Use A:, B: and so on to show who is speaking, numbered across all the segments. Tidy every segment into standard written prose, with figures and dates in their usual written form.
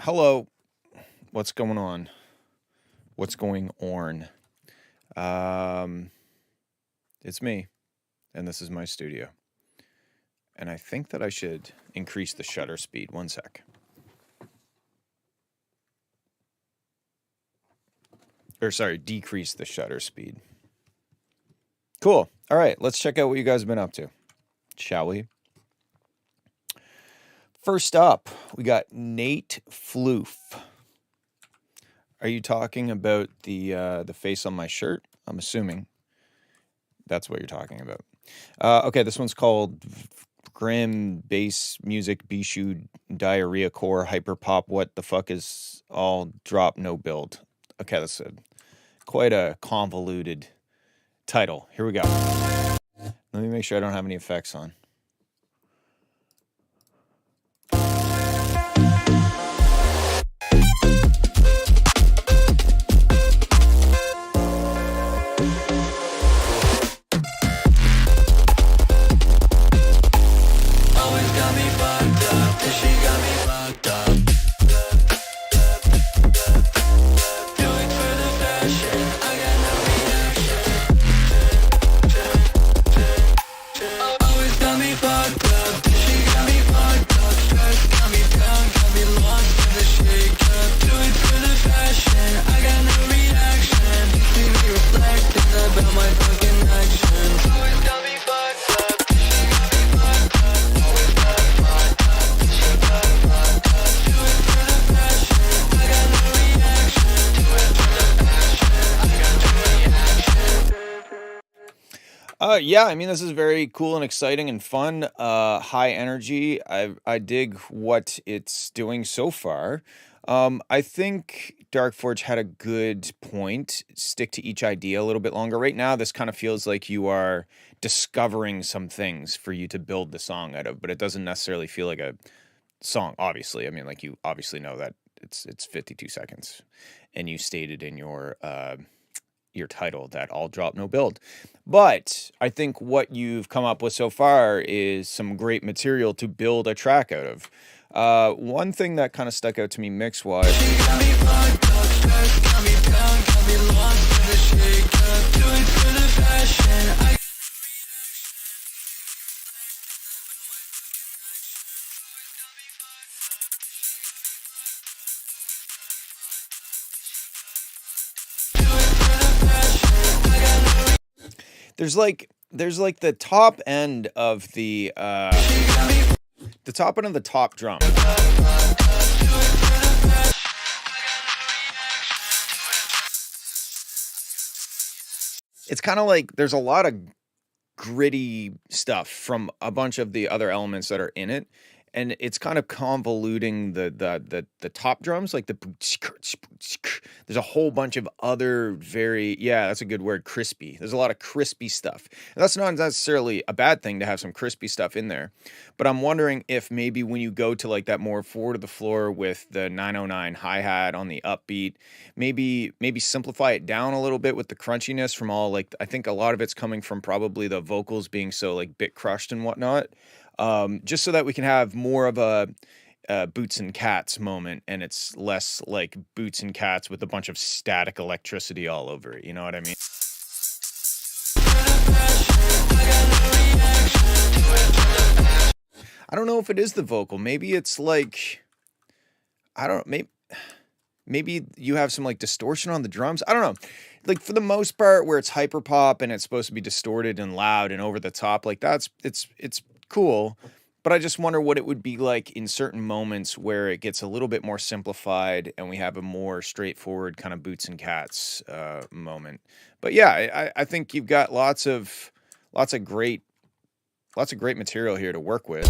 A: Hello. What's going on? What's going on? Um, it's me, and this is my studio. And I think that I should increase the shutter speed. One sec. Or, sorry, decrease the shutter speed. Cool. All right, let's check out what you guys have been up to, shall we? First up, we got Nate Floof. Are you talking about the face on my shirt? I'm assuming that's what you're talking about. Okay, this one's called Grim Bass Music Bishu Diarrhea Core Hyper Pop. What the fuck is all drop no build? Okay, that's quite a convoluted title. Here we go. Let me make sure I don't have any effects on. Yeah, I mean, this is very cool and exciting and fun. High energy. I dig what it's doing so far. I think Dark Forge had a good point. Stick to each idea a little bit longer. Right now, this kind of feels like you are discovering some things for you to build the song out of, but it doesn't necessarily feel like a song, obviously. I mean, like, you obviously know that it's 52 seconds, and you stated in your title that all drop no build. But I think what you've come up with so far is some great material to build a track out of. One thing that kind of stuck out to me mix wise. There's like the top end of the top end of the top drum. It's kind of like there's a lot of gritty stuff from a bunch of the other elements that are in it, and it's kind of convoluting the top drums, like there's a whole bunch of other that's a good word, crispy. There's a lot of crispy stuff, and that's not necessarily a bad thing to have some crispy stuff in there, but I'm wondering if maybe when you go to like that more forward of the floor with the 909 hi-hat on the upbeat, maybe simplify it down a little bit with the crunchiness from all, like, I think a lot of it's coming from probably the vocals being so like bit crushed and whatnot. Just so that we can have more of a Boots and Cats moment, and it's less like Boots and Cats with a bunch of static electricity all over it. You know what I mean? I don't know if it is the vocal. Maybe it's like, maybe you have some like distortion on the drums. I don't know. Like, for the most part, where it's hyper pop and it's supposed to be distorted and loud and over the top, like it's cool, but I just wonder what it would be like in certain moments where it gets a little bit more simplified and we have a more straightforward kind of Boots and Cats moment. But yeah, I think you've got lots of great material here to work with.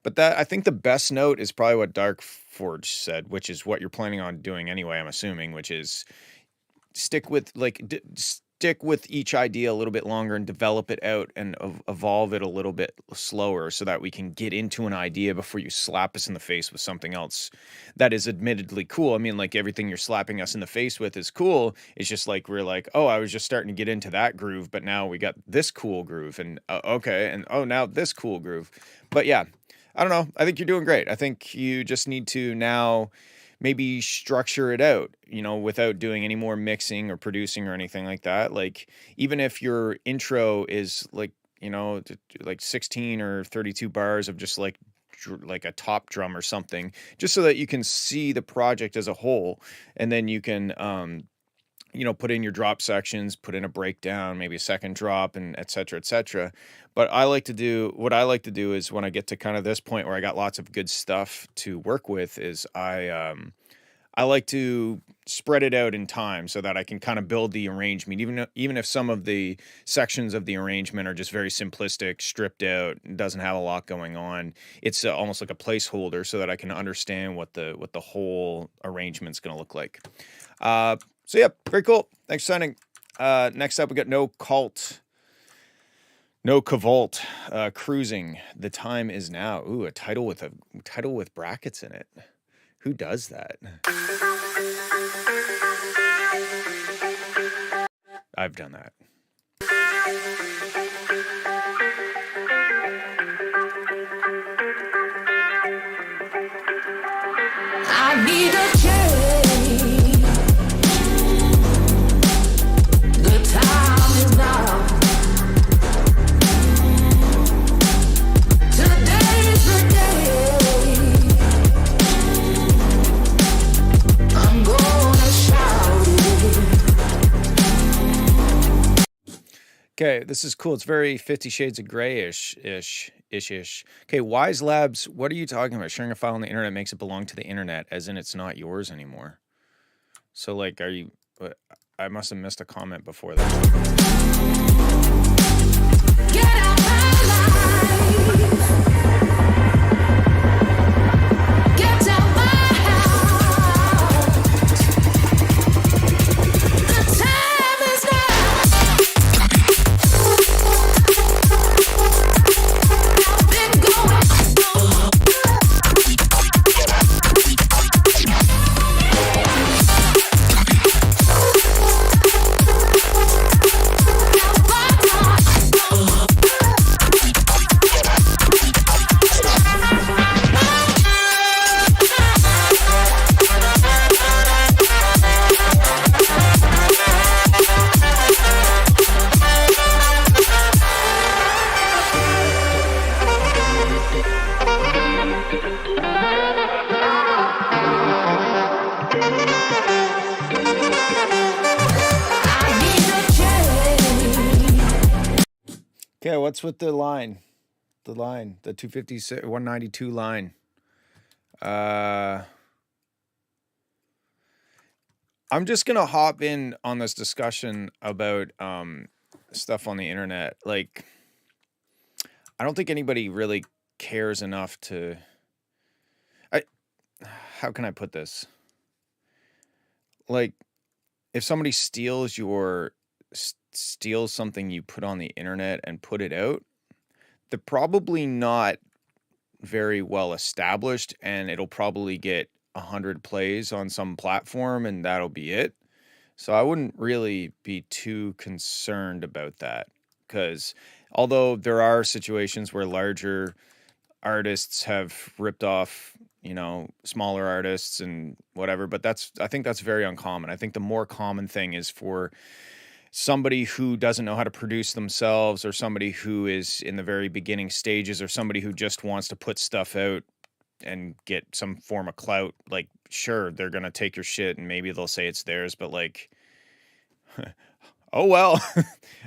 A: But I think the best note is probably what Dark Forge said, which is what you're planning on doing anyway, I'm assuming, which is stick with, like, stick with each idea a little bit longer and develop it out and evolve it a little bit slower so that we can get into an idea before you slap us in the face with something else that is admittedly cool. I mean, like everything you're slapping us in the face with is cool. It's just like we're like, oh, I was just starting to get into that groove, but now we got this cool groove, and okay, and oh, now this cool groove. But yeah, I don't know. I think you're doing great. I think you just need to now maybe structure it out, without doing any more mixing or producing or anything like that. Like, even if your intro is like, like 16 or 32 bars of just like a top drum or something, just so that you can see the project as a whole, and then you can put in your drop sections, put in a breakdown, maybe a second drop, and et cetera, et cetera. But what I like to do is when I get to kind of this point where I got lots of good stuff to work with, is I like to spread it out in time so that I can kind of build the arrangement, even if some of the sections of the arrangement are just very simplistic, stripped out, and doesn't have a lot going on. It's almost like a placeholder so that I can understand what the whole arrangement's going to look like. So yeah, very cool. Thanks for signing. Next up, we got No Cavolt, Cruising. The Time Is Now. Ooh, a title with brackets in it. Who does that? I've done that.
B: I need a change. The time is now. Today's the day. I'm gonna shout it.
A: Okay, this is cool. It's very 50 Shades of Grey-ish. Okay, Wise Labs, what are you talking about? Sharing a file on the internet makes it belong to the internet, as in it's not yours anymore. So, like, I must have missed a comment before that.
B: Get out my life. Get out my house. The time is now. I've been going
A: Okay, what's with the line? The 256, 192 line. I'm just gonna hop in on this discussion about stuff on the internet. Like, I don't think anybody really cares enough to. How can I put this? Like, if somebody steals something you put on the internet and put it out, they're probably not very well established, and it'll probably get 100 plays on some platform, and that'll be it. So I wouldn't really be too concerned about that, because although there are situations where larger artists have ripped off, smaller artists and whatever, but I think that's very uncommon. I think the more common thing is for somebody who doesn't know how to produce themselves, or somebody who is in the very beginning stages, or somebody who just wants to put stuff out and get some form of clout. Like, sure, they're going to take your shit and maybe they'll say it's theirs, but like, oh well.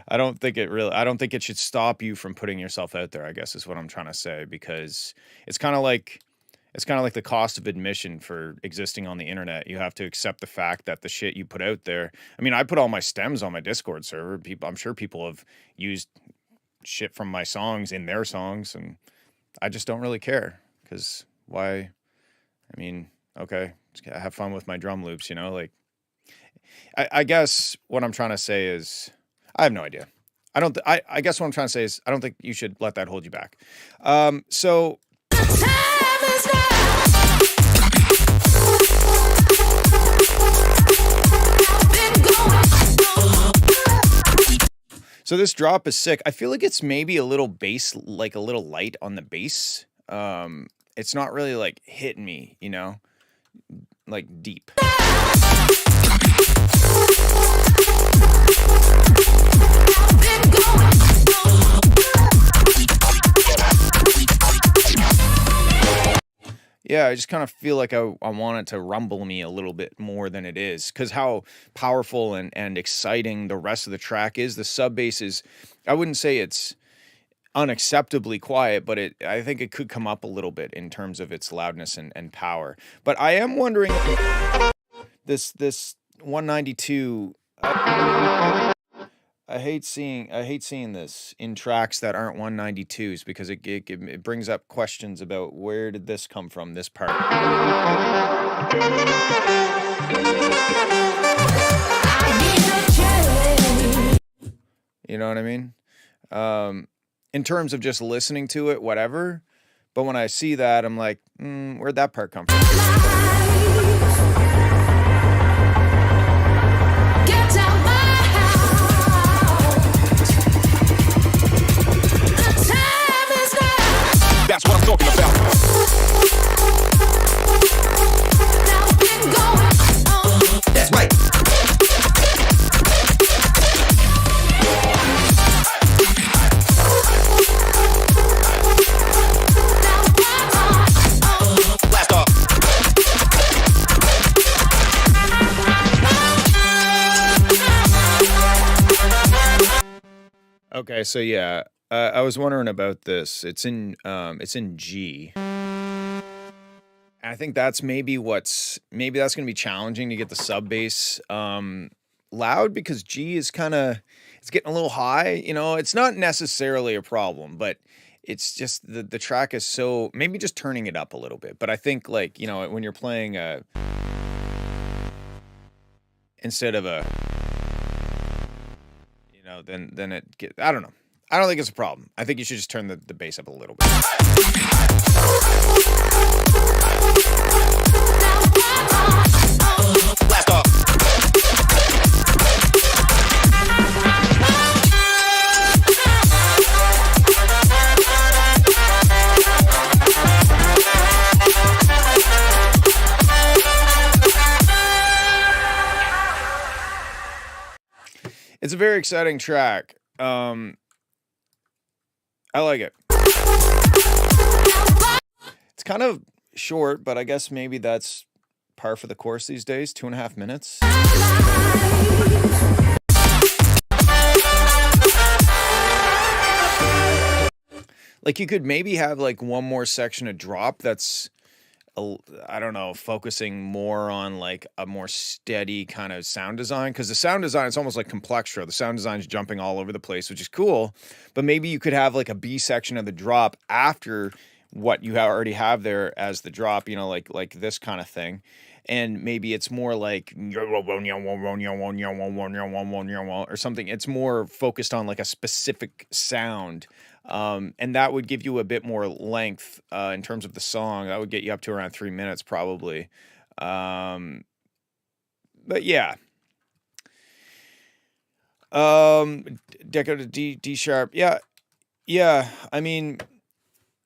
A: I don't think it should stop you from putting yourself out there, I guess is what I'm trying to say, because it's kind of like the cost of admission for existing on the internet. You have to accept the fact that the shit you put out there. I mean, I put all my stems on my Discord server. I'm sure people have used shit from my songs in their songs, and I just don't really care, because why? I mean, okay, just have fun with my drum loops, like, I guess what I'm trying to say is, I have no idea. I don't. I guess what I'm trying to say is I don't think you should let that hold you back. So
B: Time is now. Been going.
A: so this drop is sick. I feel like it's maybe a little bass, like a little light on the bass. It's not really like hitting me, you know, like deep.
B: Been going.
A: Yeah, I just kind of feel like I want it to rumble me a little bit more than it is, because how powerful and exciting the rest of the track is. The sub bass is, I wouldn't say it's unacceptably quiet, but I think it could come up a little bit in terms of its loudness and power. But I am wondering, this 192. I hate seeing this in tracks that aren't 192s, because it brings up questions about where did this come from, this part. You know what I mean? In terms of just listening to it, whatever. But when I see that, I'm like, where'd that part come from?
B: Get out my house. The time is now.
C: That's what I'm talking about.
B: Now been going on.
C: That's right. Blast off.
A: Okay, so yeah, I was wondering about this. It's in G. And I think that's maybe that's going to be challenging to get the sub bass loud, because G is it's getting a little high. You know, it's not necessarily a problem, but it's just the track is so, maybe just turning it up a little bit. But I think, like, you know, when you're playing instead of a, you know, then it get, I don't know. I don't think it's a problem. I think you should just turn the bass up a little bit.
C: Blast off.
A: It's a very exciting track. I like it. It's kind of short, but I guess maybe that's par for the course these days. 2.5 minutes. Like, you could maybe have like one more section of drop that's, I don't know, focusing more on like a more steady kind of sound design, because the sound design, it's almost like Complextro. The sound design is jumping all over the place, which is cool, but maybe you could have like a B section of the drop after what you already have there as the drop, you know, like this kind of thing. And maybe it's more like or something. It's more focused on like a specific sound. And that would give you a bit more length in terms of the song. That would get you up to around 3 minutes probably. But yeah. Deco to D sharp. Yeah. Yeah. I mean,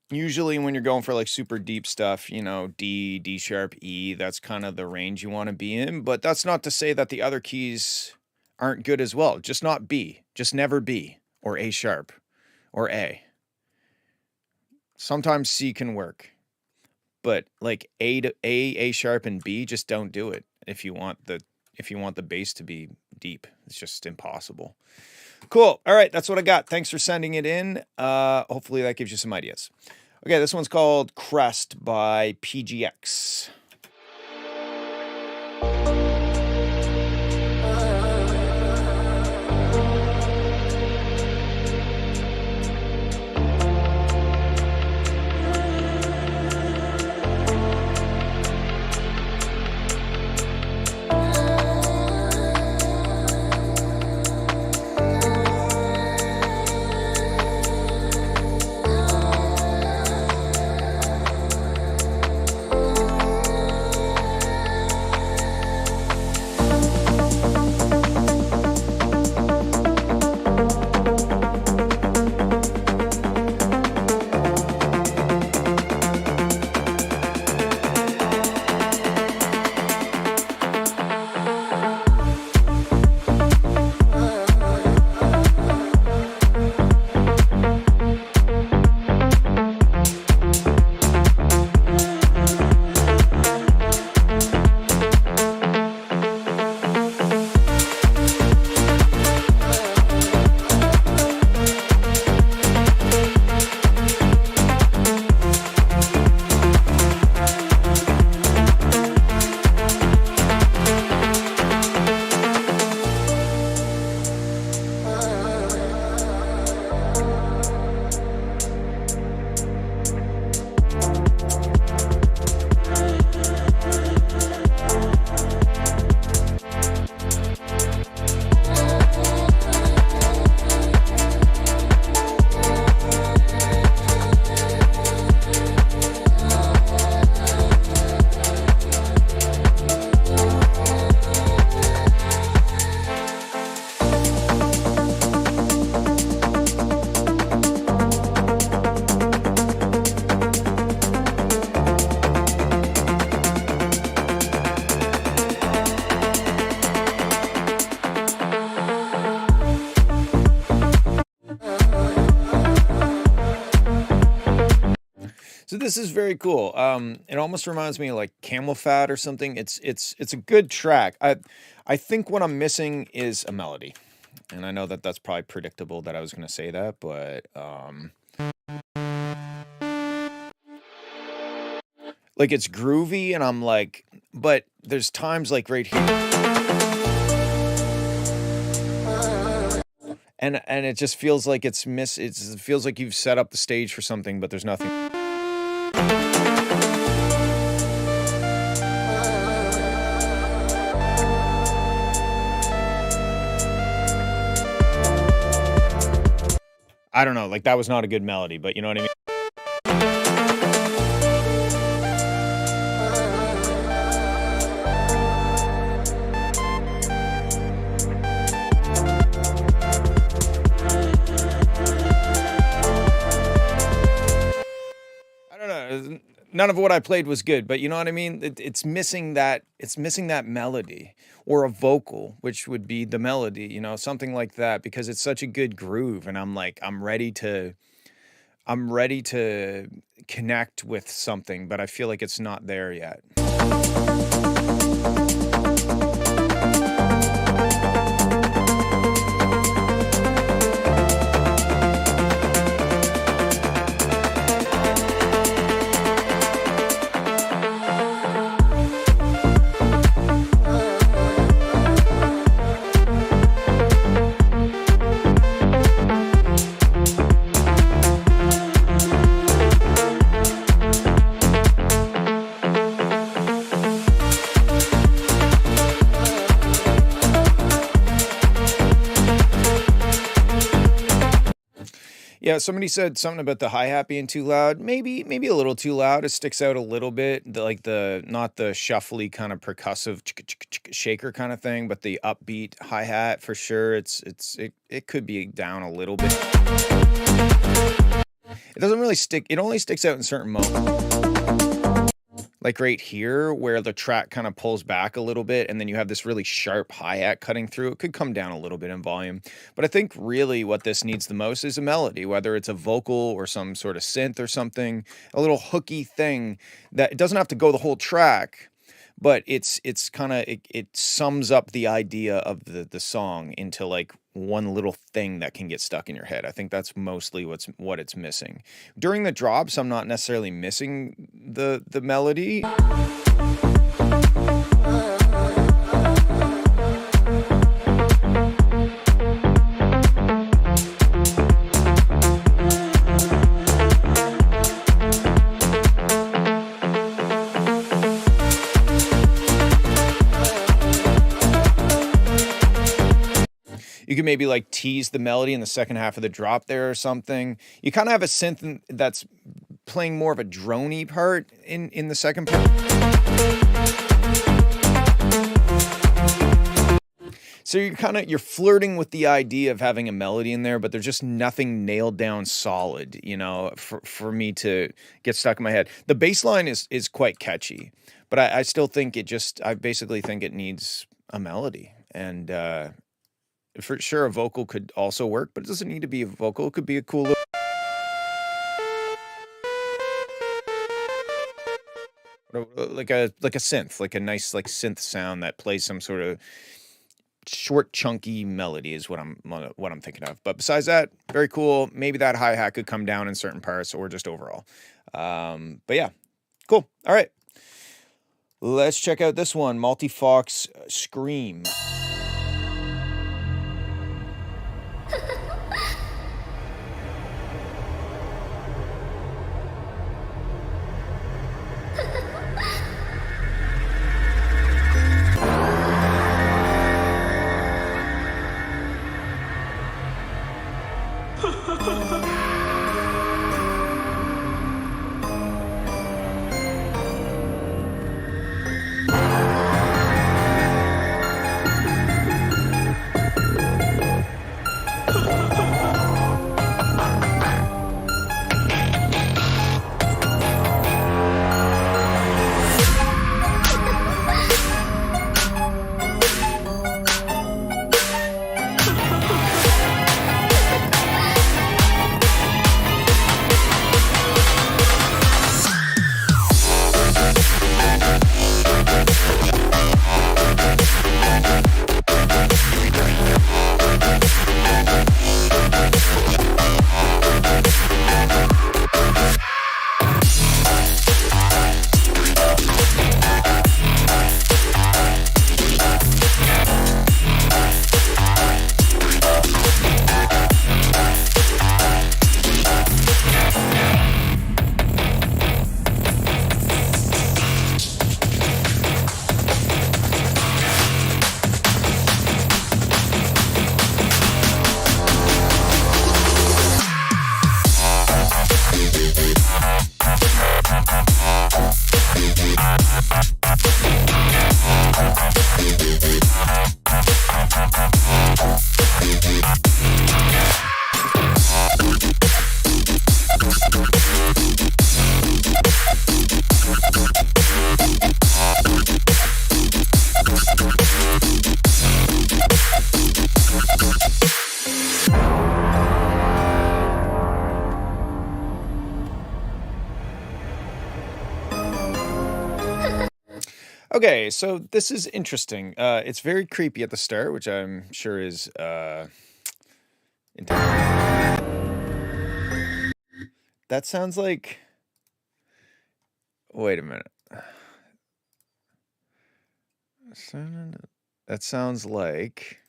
A: usually when you're going for like super deep stuff, you know, D sharp, E, that's kind of the range you want to be in. But that's not to say that the other keys aren't good as well. Just not B. Just never B or A sharp or A. Sometimes C can work. But like A sharp and B, just don't do it if you want the bass to be deep. It's just impossible. Cool. All right, that's what I got. Thanks for sending it in. Hopefully that gives you some ideas. Okay, this one's called Crest by PGX. So this is very cool. It almost reminds me of like Camel Fat or something. It's a good track. I think what I'm missing is a melody, and I know that that's probably predictable that I was going to say that, but like it's groovy, and I'm like, but there's times like right here, and it just feels like it feels like you've set up the stage for something, but there's nothing. I don't know, like that was not a good melody, but you know what I mean? I don't know. None of what I played was good, but you know what I mean? It's missing that melody or a vocal, which would be the melody, you know, something like that, because it's such a good groove, and I'm like, I'm ready to connect with something, but I feel like it's not there yet. Yeah, somebody said something about the hi-hat being too loud. Maybe a little too loud. It sticks out a little bit, not the shuffly kind of percussive shaker kind of thing, but the upbeat hi-hat for sure. It could be down a little bit. It doesn't really stick. It only sticks out in certain moments. Like right here, where the track kind of pulls back a little bit, and then you have this really sharp hi-hat cutting through. It could come down a little bit in volume. But I think really what this needs the most is a melody, whether it's a vocal or some sort of synth or something, a little hooky thing that it doesn't have to go the whole track, but it's kind of, it sums up the idea of the song into like one little thing that can get stuck in your head. I think that's mostly what it's missing. During the drops, I'm not necessarily missing the melody. You can maybe like tease the melody in the second half of the drop there or something. You kind of have a synth that's playing more of a droney part in the second part. So you're flirting with the idea of having a melody in there, but there's just nothing nailed down solid, you know, for me to get stuck in my head. The bass line is quite catchy, but I still think I basically think it needs a melody. And for sure, a vocal could also work, but it doesn't need to be a vocal. It could be a cool little, like a synth, like a nice like synth sound that plays some sort of short, chunky melody is what I'm thinking of. But besides that, very cool. Maybe that hi-hat could come down in certain parts or just overall. But yeah, cool. All right, let's check out this one, Multi-Fox Scream. Okay, so this is interesting. It's very creepy at the start, which I'm sure is intentional. That sounds like. Wait a minute. That sounds like.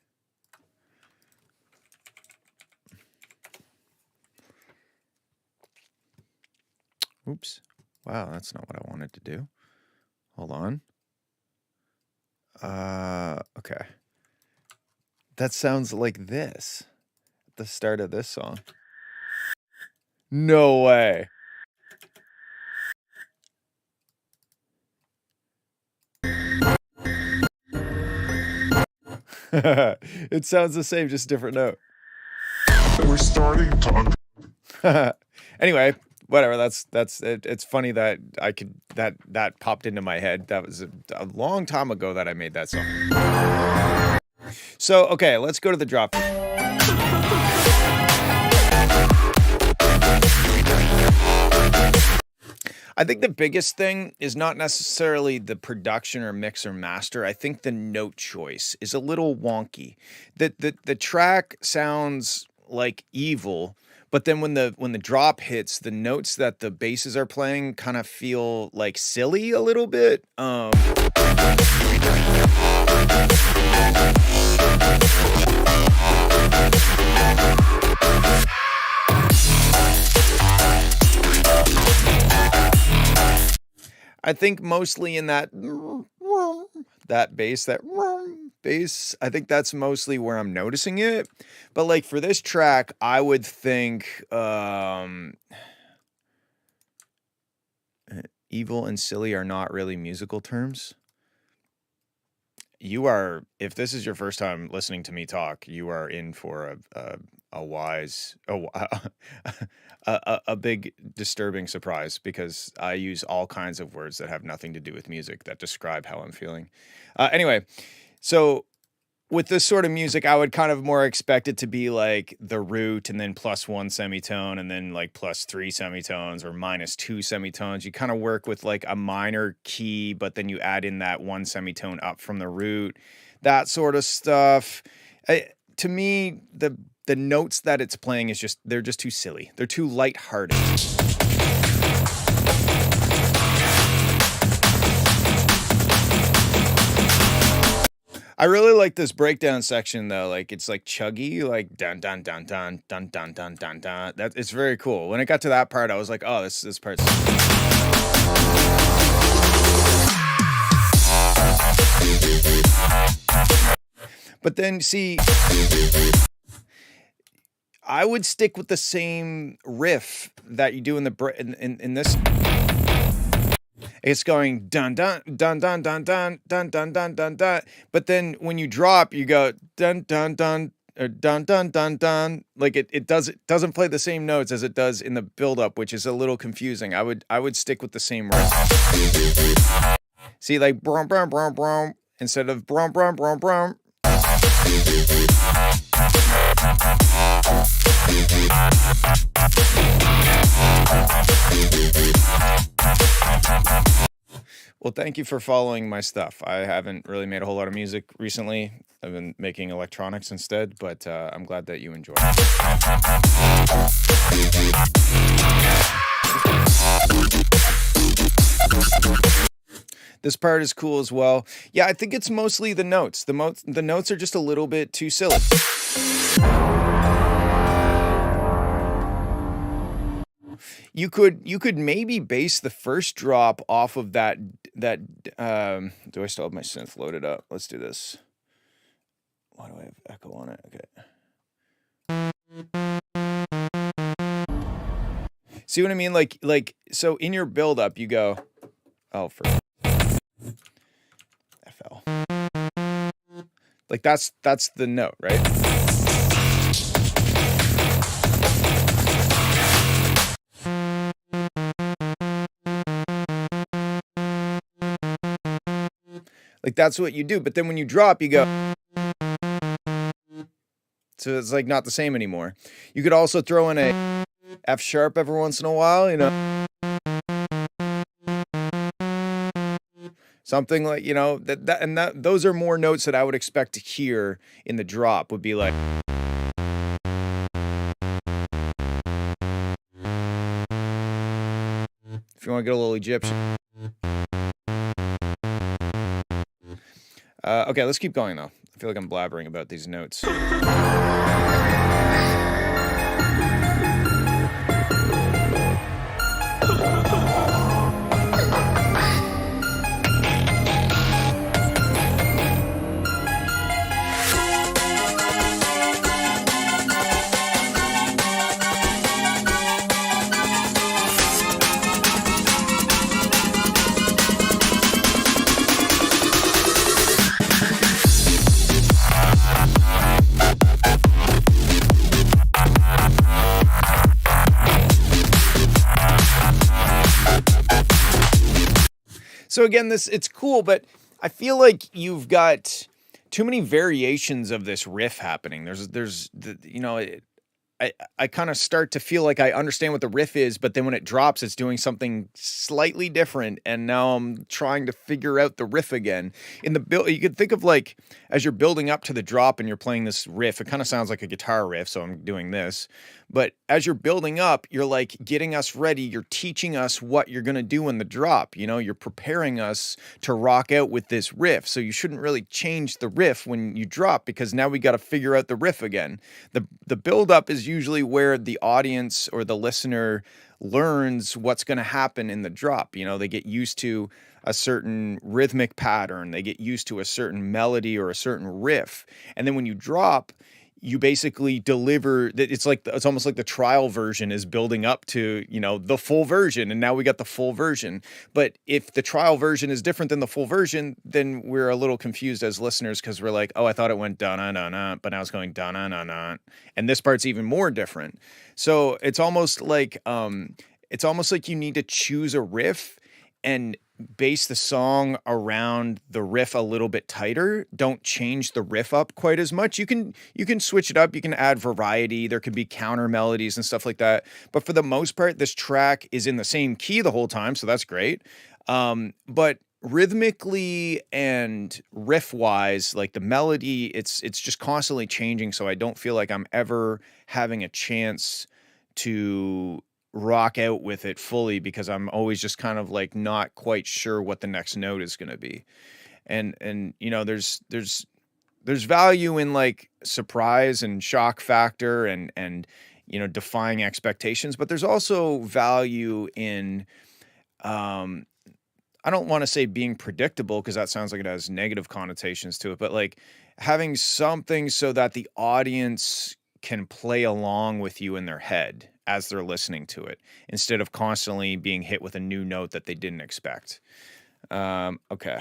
A: Oops. Wow, that's not what I wanted to do. Hold on. Okay. That sounds like this at the start of this song. No way. It sounds the same, just different note.
D: We're starting to
A: Anyway, whatever. That's it. It's funny that I could that popped into my head. That was a long time ago that I made that song. So okay, let's go to the drop. I think the biggest thing is not necessarily the production or mix or master. I think the note choice is a little wonky. The track sounds like evil, but then when the drop hits, the notes that the basses are playing kind of feel like silly a little bit. I think mostly in that bass, bass, I think that's mostly where I'm noticing it. But like for this track, I would think evil and silly are not really musical terms. You are, if this is your first time listening to me talk, you are in for a big disturbing surprise, because I use all kinds of words that have nothing to do with music that describe how I'm feeling. Anyway, so with this sort of music, I would kind of more expect it to be like the root and then +1 semitone and then like +3 semitones or -2 semitones. You kind of work with like a minor key, but then you add in that 1 semitone up from the root, that sort of stuff. To me, the notes that it's playing is just, they're just too silly. They're too lighthearted. I really like this breakdown section though. Like it's like chuggy, like dun dun dun dun dun dun dun dun dun. That it's very cool. When it got to that part, I was like, oh, this part's. But then see, I would stick with the same riff that you do in the in this. It's going dun dun dun dun dun dun dun dun dun dun dun. But then when you drop, you go dun dun dun or dun dun dun dun. Like it doesn't play the same notes as it does in the build-up, which is a little confusing. I would stick with the same riff. See, like brum brum brum brum instead of brum brum brum brum. Well, thank you for following my stuff. I haven't really made a whole lot of music recently. I've been making electronics instead, but I'm glad that you enjoy it. This part is cool as well. Yeah, I think it's mostly the notes. The notes are just a little bit too silly. You could maybe base the first drop off of that do I still have my synth loaded up? Let's do this. Why do I have echo on it? Okay. See what I mean? Like so in your build up you go, oh, for FL. Like that's the note, right? Like that's what you do, but then when you drop, you go. So it's like not the same anymore. You could also throw in a F sharp every once in a while, you know. Something like, you know, that those are more notes that I would expect to hear in the drop would be like. If you want to get a little Egyptian. Okay, let's keep going though. I feel like I'm blabbering about these notes. So again, it's cool, but I feel like you've got too many variations of this riff happening. You know, I kind of start to feel like I understand what the riff is, but then when it drops, it's doing something slightly different. And now I'm trying to figure out the riff again. In the build, you could think of like, as you're building up to the drop and you're playing this riff, it kind of sounds like a guitar riff. So I'm doing this. But as you're building up, you're like getting us ready. You're teaching us what you're going to do in the drop. You know, you're preparing us to rock out with this riff. So you shouldn't really change the riff when you drop, because now we got to figure out the riff again. The build up is usually where the audience or the listener learns what's going to happen in the drop. You know, they get used to a certain rhythmic pattern. They get used to a certain melody or a certain riff. And then when you drop, you basically deliver that. It's almost like the trial version is building up to, you know, the full version. And now we got the full version. But if the trial version is different than the full version, then we're a little confused as listeners, because we're like, oh, I thought it went da-na-na-na, but now it's going da-na-na-na. And this part's even more different. So it's almost like you need to choose a riff and base the song around the riff a little bit tighter. Don't change the riff up quite as much. You can switch it up. You can add variety. There could be counter melodies and stuff like that. But for the most part, this track is in the same key the whole time, so that's great. But rhythmically and riff wise, like the melody, it's just constantly changing. So I don't feel like I'm ever having a chance to rock out with it fully, because I'm always just kind of like not quite sure what the next note is going to be. And you know, there's value in like surprise and shock factor and you know, defying expectations, but there's also value in I don't want to say being predictable, because that sounds like it has negative connotations to it, but like having something so that the audience can play along with you in their head as they're listening to it, instead of constantly being hit with a new note that they didn't expect. Okay.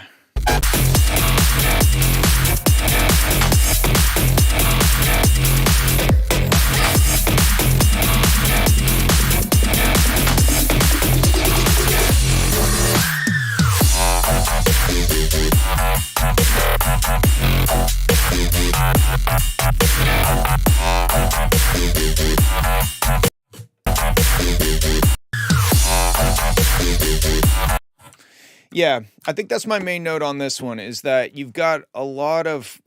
A: Yeah, I think that's my main note on this one, is that you've got a lot of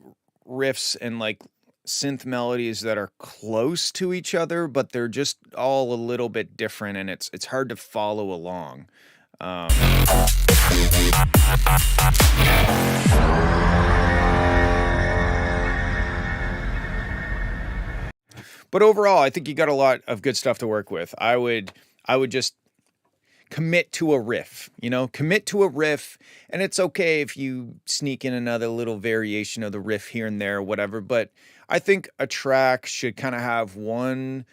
A: riffs and like synth melodies that are close to each other, but they're just all a little bit different, and it's hard to follow along. But overall, I think you got a lot of good stuff to work with. I would just commit to a riff, you know, commit to a riff, and it's okay if you sneak in another little variation of the riff here and there, whatever. But I think a track should kind of have one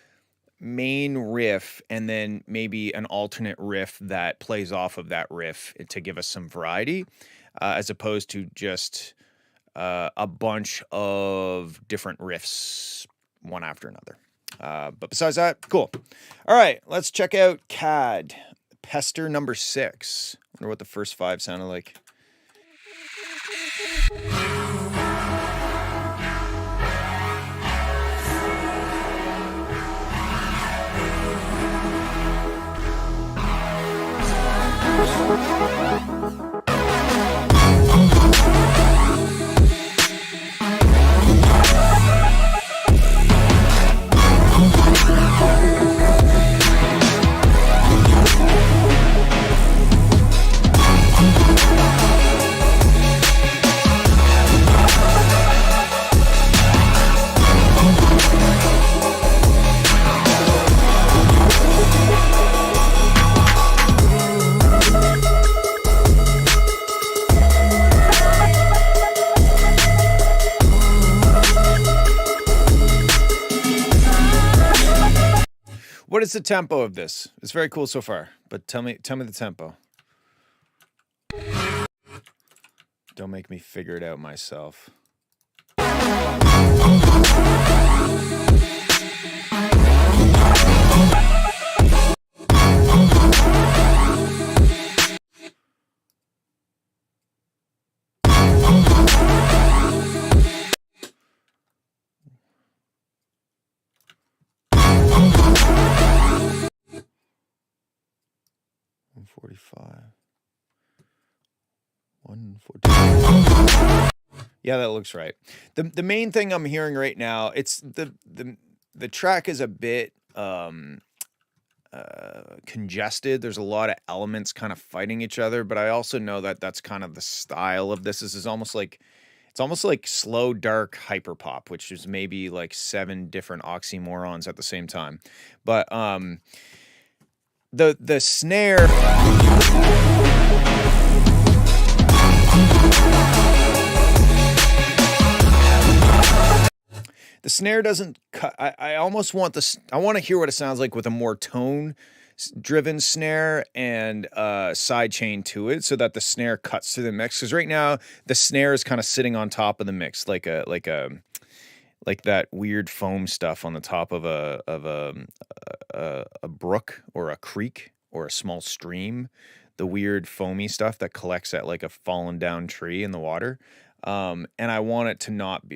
A: main riff and then maybe an alternate riff that plays off of that riff to give us some variety, as opposed to just a bunch of different riffs one after another. But besides that, cool. All right, let's check out CAD. Pester number 6. I wonder what the first 5 sounded like. is the tempo of this? It's very cool so far, but tell me the tempo. Don't make me figure it out myself. Yeah, that looks right. The main thing I'm hearing right now, it's the track is a bit congested. There's a lot of elements kind of fighting each other, but I also know that that's kind of the style of this. This is almost like it's almost like slow dark hyperpop, which is maybe like 7 different oxymorons at the same time. But the snare the snare doesn't cut. I almost want this. I want to hear what it sounds like with a more tone-driven snare and side chain to it, so that the snare cuts through the mix. Because right now the snare is kind of sitting on top of the mix, like that weird foam stuff on the top of a brook or a creek or a small stream. The weird foamy stuff that collects at like a fallen down tree in the water. And I want it to not be,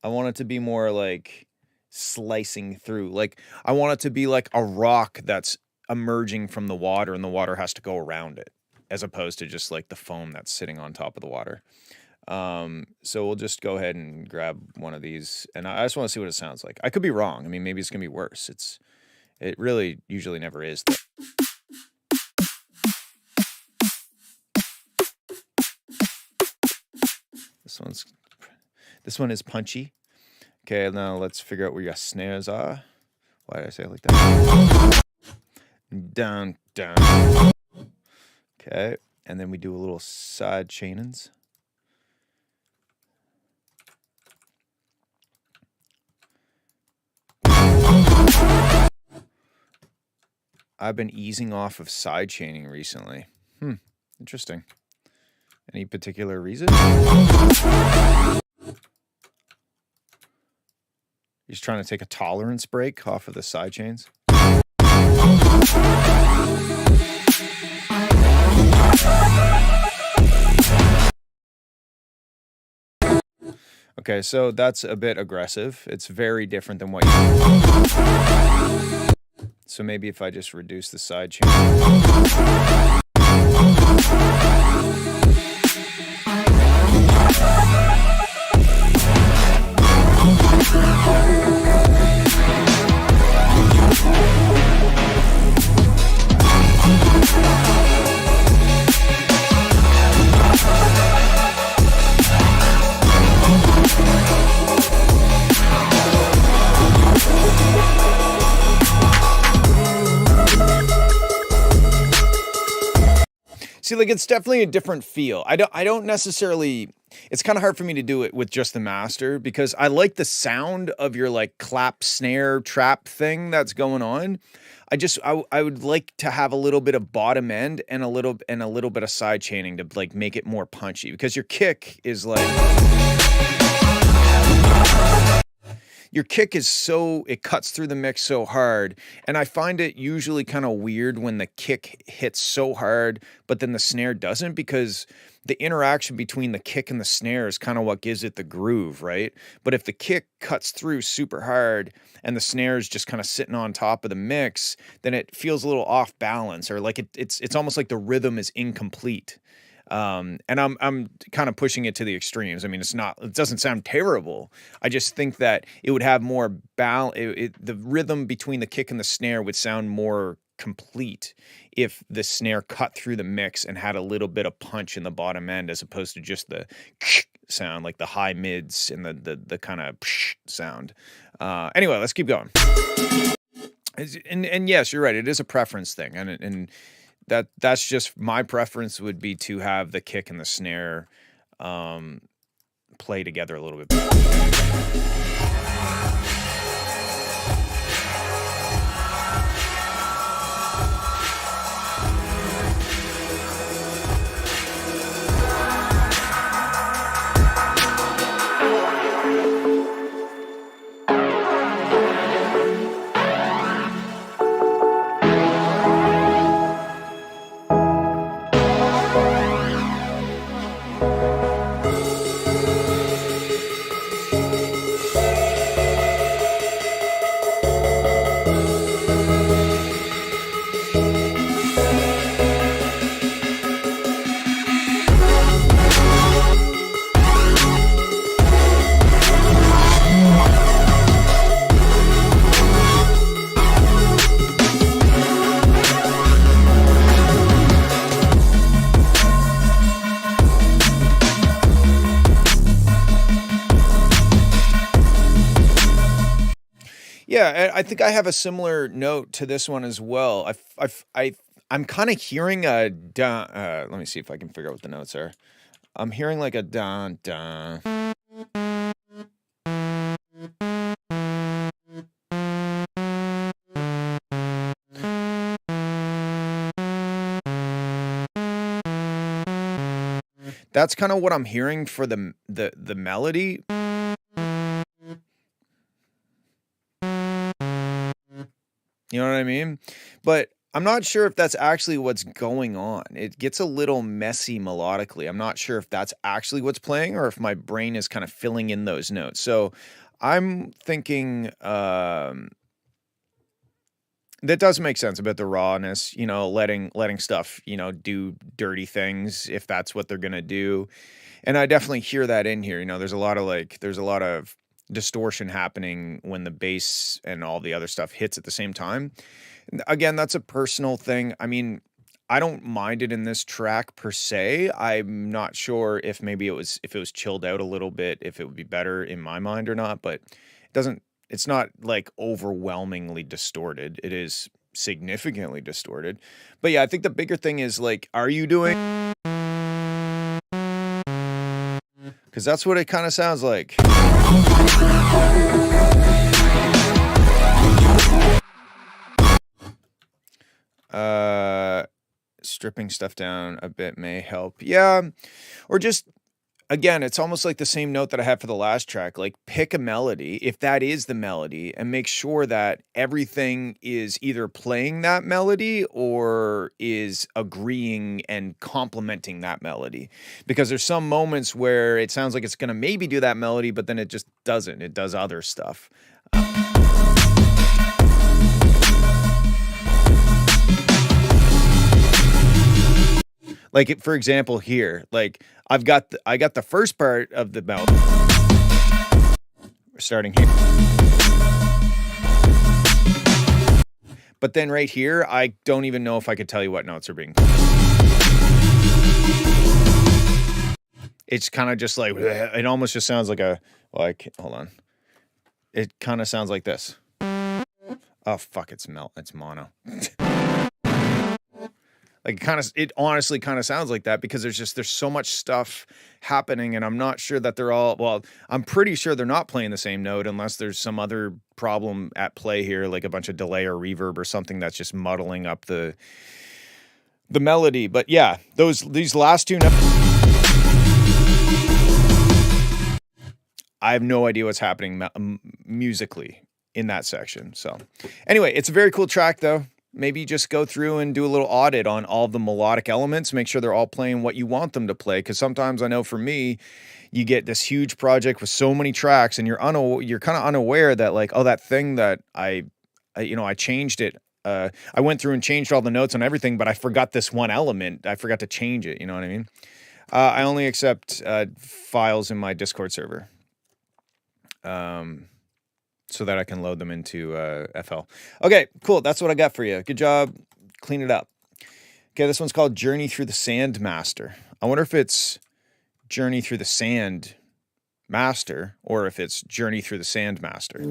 A: I want it to be more like slicing through. Like I want it to be like a rock that's emerging from the water and the water has to go around it, as opposed to just like the foam that's sitting on top of the water. So we'll just go ahead and grab one of these, and I just want to see what it sounds like. I could be wrong. I mean, maybe it's gonna be worse. It really usually never is. This one is punchy. Okay, now let's figure out where your snares are. Why did I say it like that? Down, down. Okay, and then we do a little side chainings. I've been easing off of side chaining recently. Interesting. Any particular reason? He's trying to take a tolerance break off of the side chains. Okay, so that's a bit aggressive. It's very different than what you... So maybe if I just reduce the side chain. See, like it's definitely a different feel. I don't necessarily, it's kind of hard for me to do it with just the master because I like the sound of your like clap snare trap thing that's going on. I would like to have a little bit of bottom end and a little bit of side chaining to like make it more punchy, because your kick is like, your kick is so, it cuts through the mix so hard, and I find it usually kind of weird when the kick hits so hard but then the snare doesn't, because the interaction between the kick and the snare is kind of what gives it the groove, right? But if the kick cuts through super hard and the snare is just kind of sitting on top of the mix, then it feels a little off balance, or like it's almost like the rhythm is incomplete. And I'm kind of pushing it to the extremes. I mean, it doesn't sound terrible. I just think that it would have more the rhythm between the kick and the snare would sound more complete if the snare cut through the mix and had a little bit of punch in the bottom end, as opposed to just the sound, like the high mids and the kind of sound. Anyway, let's keep going. And yes, you're right. It is a preference thing. And that's just my preference would be to have the kick and the snare play together a little bit better. Yeah, I think I have a similar note to this one as well. I'm kind of hearing a dun. Let me see if I can figure out what the notes are. I'm hearing like a dun dun. That's kind of what I'm hearing for the melody. You know what I mean? But I'm not sure if that's actually what's going on. It gets a little messy melodically. I'm not sure if that's actually what's playing or if my brain is kind of filling in those notes. So I'm thinking that does make sense about the rawness, you know, letting stuff, you know, do dirty things if that's what they're gonna do. And I definitely hear that in here. You know, there's a lot of distortion happening when the bass and all the other stuff hits at the same time. Again, that's a personal thing. I mean, I don't mind it in this track per se. I'm not sure if maybe if it was chilled out a little bit, if it would be better in my mind or not, but it's not like overwhelmingly distorted. It is significantly distorted. But yeah, I think the bigger thing is like, are you doing? Because that's what it kind of sounds like. Stripping stuff down a bit may help. Yeah. Or just, again, it's almost like the same note that I had for the last track. Like, pick a melody, if that is the melody, and make sure that everything is either playing that melody or is agreeing and complementing that melody. Because there's some moments where it sounds like it's going to maybe do that melody, but then it just doesn't. It does other stuff. Like, for example, here, like I got the first part of the melody. We're starting here. But then right here, I don't even know if I could tell you what notes are being played. It's kind of just like, it almost just sounds like hold on. It kind of sounds like this. Oh, fuck, it's mono. Like, it honestly kind of sounds like that because there's so much stuff happening, and I'm not sure that I'm pretty sure they're not playing the same note unless there's some other problem at play here, like a bunch of delay or reverb or something that's just muddling up the melody. But yeah, these last two notes, I have no idea what's happening musically in that section. So anyway, it's a very cool track though. Maybe just go through and do a little audit on all the melodic elements, make sure they're all playing what you want them to play. Because sometimes I know for me, you get this huge project with so many tracks and you're kind of unaware that like, oh, that thing that I changed it. I went through and changed all the notes on everything, but I forgot this one element. I forgot to change it. You know what I mean? I only accept files in my Discord server. So that I can load them into FL. Okay, cool. That's what I got for you. Good job. Clean it up. Okay, this one's called Journey Through the Sand Master. I wonder if it's Journey Through the Sand Master or if it's Journey Through the Sand Master.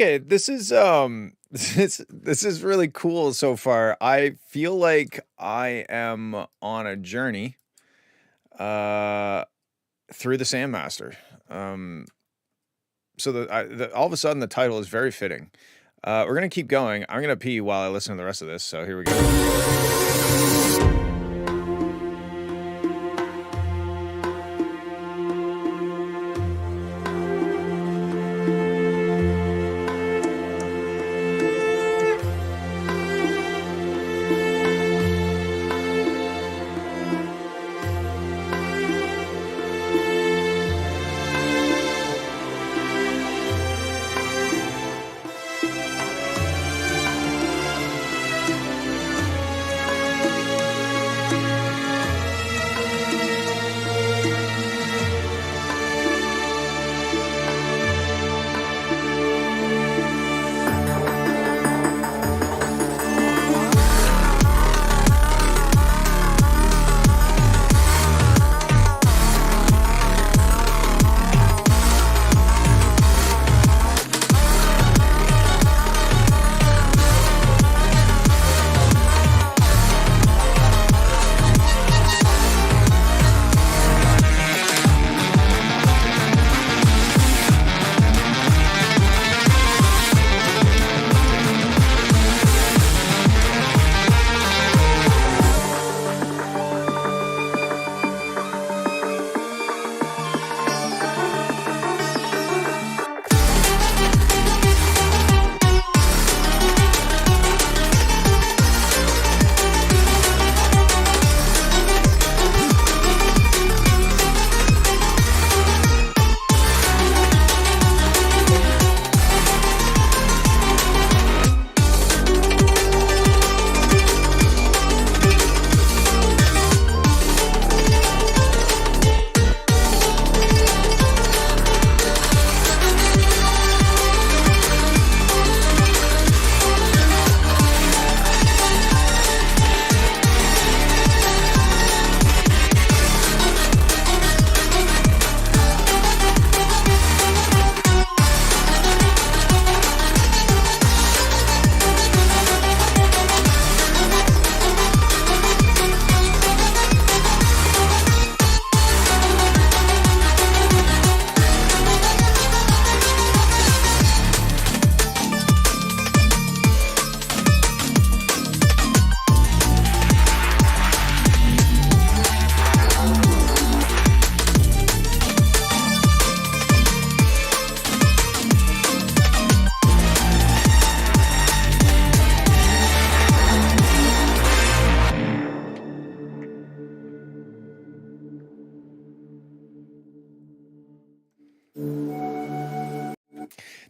A: Okay, this is this is really cool so far. I feel like I am on a journey uh through the Sandmaster. Um so all of a sudden the title is very fitting. We're gonna keep going. I'm gonna pee while I listen to the rest of this, so here we go.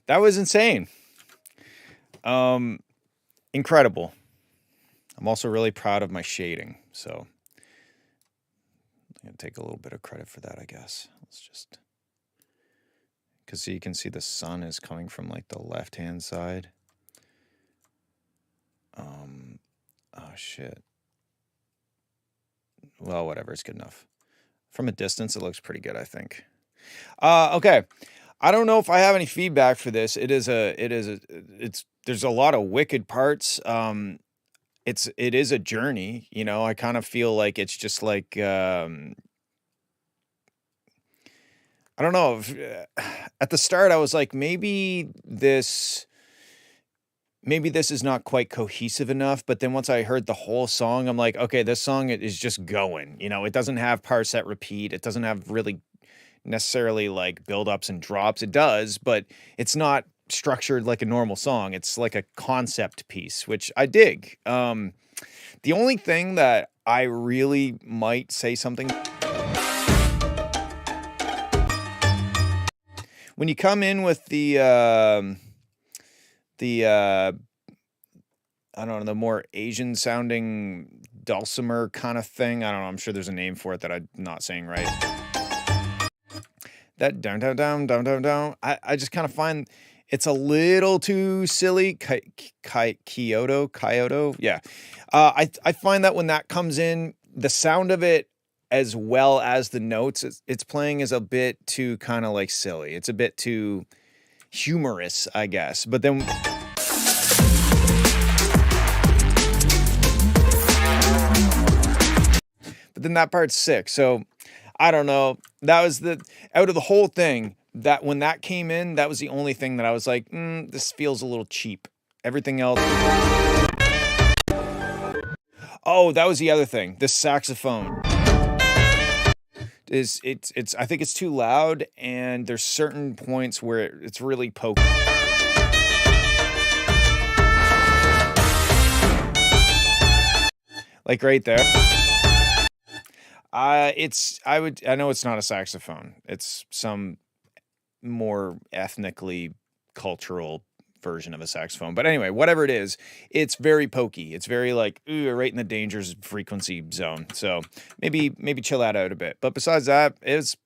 A: That was insane. Incredible. I'm also really proud of my shading, so I'm gonna take a little bit of credit for that, I guess. Let's just, because you can see the sun is coming from like the left-hand side. Oh shit. Well, whatever, it's good enough. From a distance, it looks pretty good, I think. Okay. I don't know if I have any feedback for this. There's a lot of wicked parts. It is a journey, you know. I kind of feel like it's just like I don't know. At the start, I was like, maybe this is not quite cohesive enough. But then once I heard the whole song, I'm like, okay, this song is just going. You know, it doesn't have parse set repeat. It doesn't have really necessarily like build-ups and drops. It does, but it's not structured like a normal song. It's like a concept piece, which I dig. The only thing that I really might say something, when you come in with the I don't know, the more Asian sounding dulcimer kind of thing. I don't know. I'm sure there's a name for it that I'm not saying right. That down, down, down, down, down, down. I just kind of find it's a little too silly. Kyoto. Yeah. I find that when that comes in, the sound of it as well as the notes it's playing is a bit too kind of like silly. It's a bit too, humorous, I guess. But then that part's sick. So I don't know. That was out of the whole thing, that when that came in, that was the only thing that I was like, this feels a little cheap. Everything else. Oh, that was the other thing. This saxophone it's I think it's too loud, and there's certain points where it's really pokey. Like right there. I know it's not a saxophone. It's some more ethnically cultural version of a saxophone. But anyway, whatever it is, it's very pokey. It's very like, ooh, right in the danger frequency zone. So maybe chill that out a bit. But besides that, it's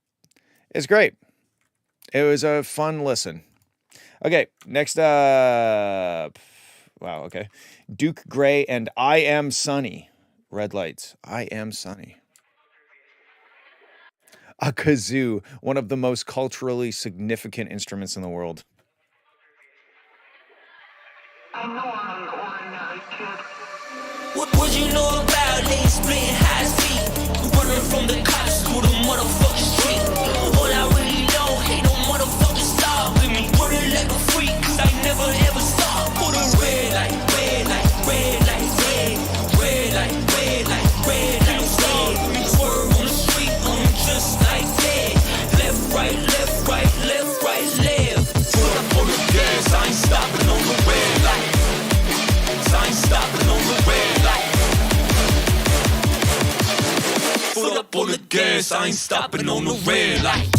A: great. It was a fun listen. Okay, next up. Wow, okay. Duke Gray and I Am Sunny. Red Lights. I Am Sunny. A kazoo, one of the most culturally significant instruments in the world.
E: I know I'm an ordinary kid.
F: What you know about niggas splitting high speed? Running from the cops to the motherfucking street. All I really know, ain't no motherfucking stopping me. Running like a freak, cause I never ever stop. Put a red light, red light, red light, red. Red light, red light, red light, red. Swerve on the street, I'm just like that. Left, right, left, right, left, right, left. Put up on the gas, I ain't stopping on the red light. I ain't stopping on the red light. Put up on the gas, I ain't stopping on the red light.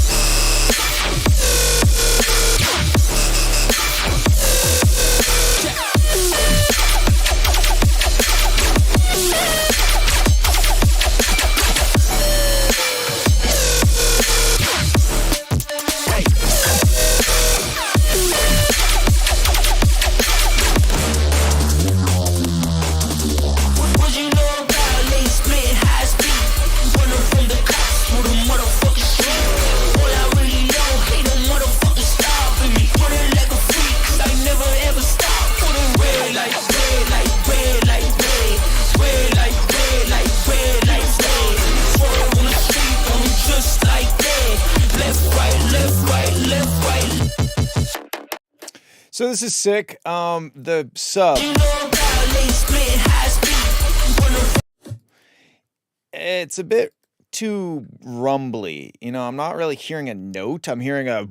A: So this is sick. The sub. It's a bit too rumbly. You know, I'm not really hearing a note. I'm hearing a...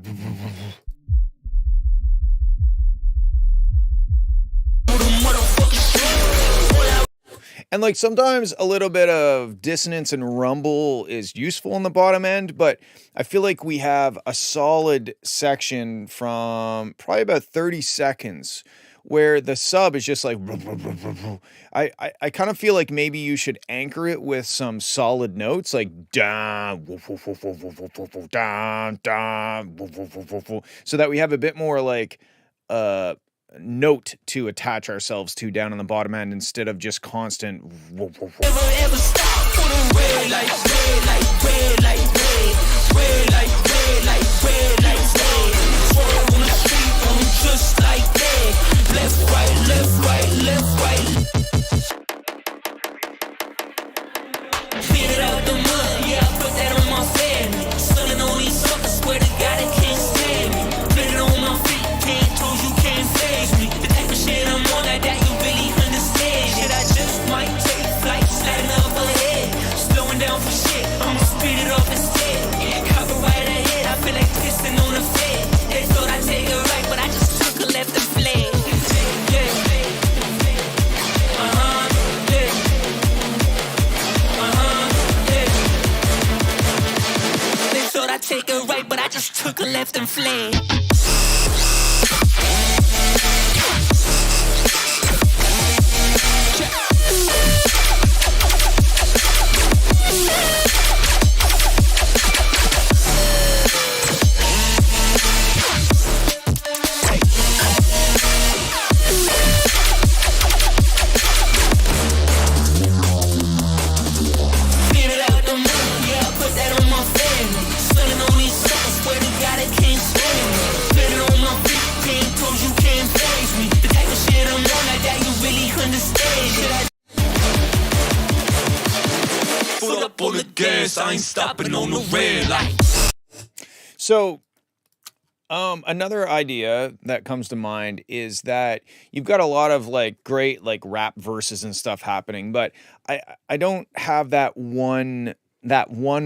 A: And like sometimes a little bit of dissonance and rumble is useful on the bottom end, but I feel like we have a solid section from probably about 30 seconds where the sub is just like, I kind of feel like maybe you should anchor it with some solid notes like down, so that we have a bit more like note to attach ourselves to down on the bottom end instead of just constant.
F: Never ever stop for the red light, red light, red light, red light, red light, red light, red. Swerve on the street, I'm just like that. Left, right, left, right, left, right. Clean it out the mud, yeah, I put that on my family. Stunning on these suckers, swear to God they can't stand me. Put it on my feet, 10 toes, you can't phase me. The type of shit I'm on like that, you really understand. Shit, I just might take flight, sliding up ahead. Slowing down for shit, I'ma speed it up instead. Copyright ahead, I feel like pissing on the fed. They thought I'd take a right, but I just took a left and fled. I take a right, but I just took a left and fled. Can't stand me. Guess I ain't stopping on the red light.
A: So, another idea that comes to mind is that you've got a lot of like great like rap verses and stuff happening, but I don't have that one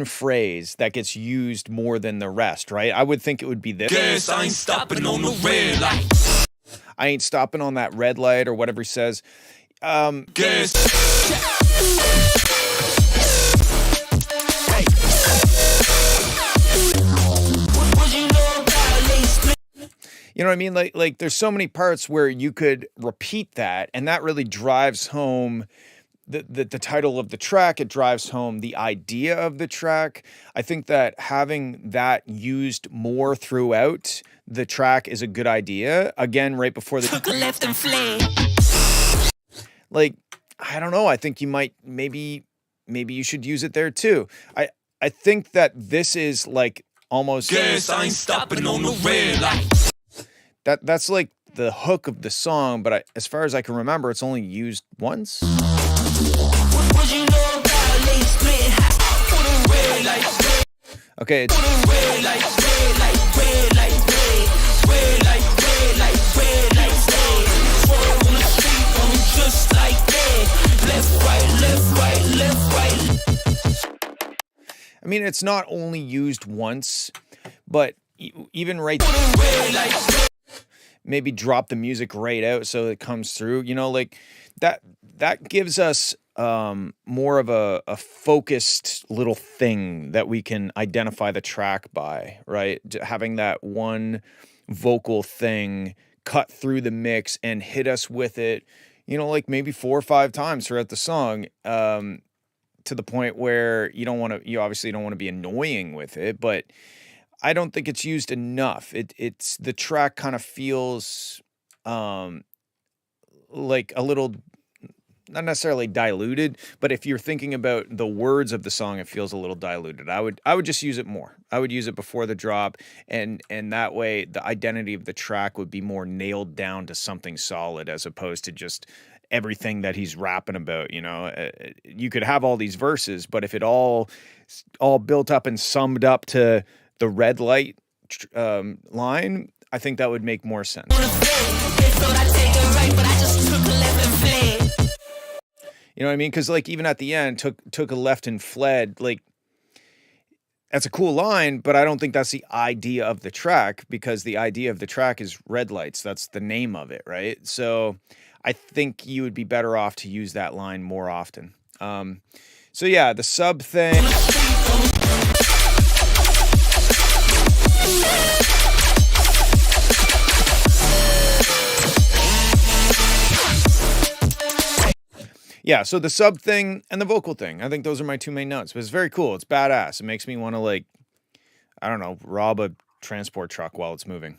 A: phrase that gets used more than the rest, right? I would think it would be this.
F: Guess I ain't stopping on the red light.
A: I ain't stopping on that red light or whatever he says.
F: Guess.
A: You know what I mean? Like there's so many parts where you could repeat that, and that really drives home the title of the track. It drives home the idea of the track. I think that having that used more throughout the track is a good idea. Again, right before the
F: Took a left and fled.
A: like, I don't know. I think you might maybe you should use it there too. I think that this is like almost
F: Guess I ain't stopping on the red light.
A: that's like the hook of the song, but as far as I can remember, it's only used once.
F: What you know about lane split? For the red light.
A: Okay, it's,
F: For the red light. Red light. Red light. Red light. Red light. Red light. Stay. Roll on the street on just like that. Left, right. Left, right. Left, right.
A: I mean, it's not only used once, but even right
F: For the red light.
A: maybe drop the music right out so it comes through, you know, like that gives us more of a focused little thing that we can identify the track by, right? Having that one vocal thing cut through the mix and hit us with it, you know, like maybe 4 or 5 times throughout the song, to the point where you obviously don't want to be annoying with it, but I don't think it's used enough. It's the track kind of feels like a little, not necessarily diluted, but if you're thinking about the words of the song, it feels a little diluted. I would just use it more. I would use it before the drop, and that way the identity of the track would be more nailed down to something solid as opposed to just everything that he's rapping about, you know. You could have all these verses, but if it all built up and summed up to the red light line, I think that would make more sense. You know what I mean? Because like even at the end, took a left and fled. Like that's a cool line, but I don't think that's the idea of the track, because the idea of the track is red lights. That's the name of it, right? So I think you would be better off to use that line more often. So yeah, the sub thing. Yeah, so the sub thing and the vocal thing, I think those are my 2 main notes. But it's very cool. It's badass. It makes me want to, like, I don't know, rob a transport truck while it's moving.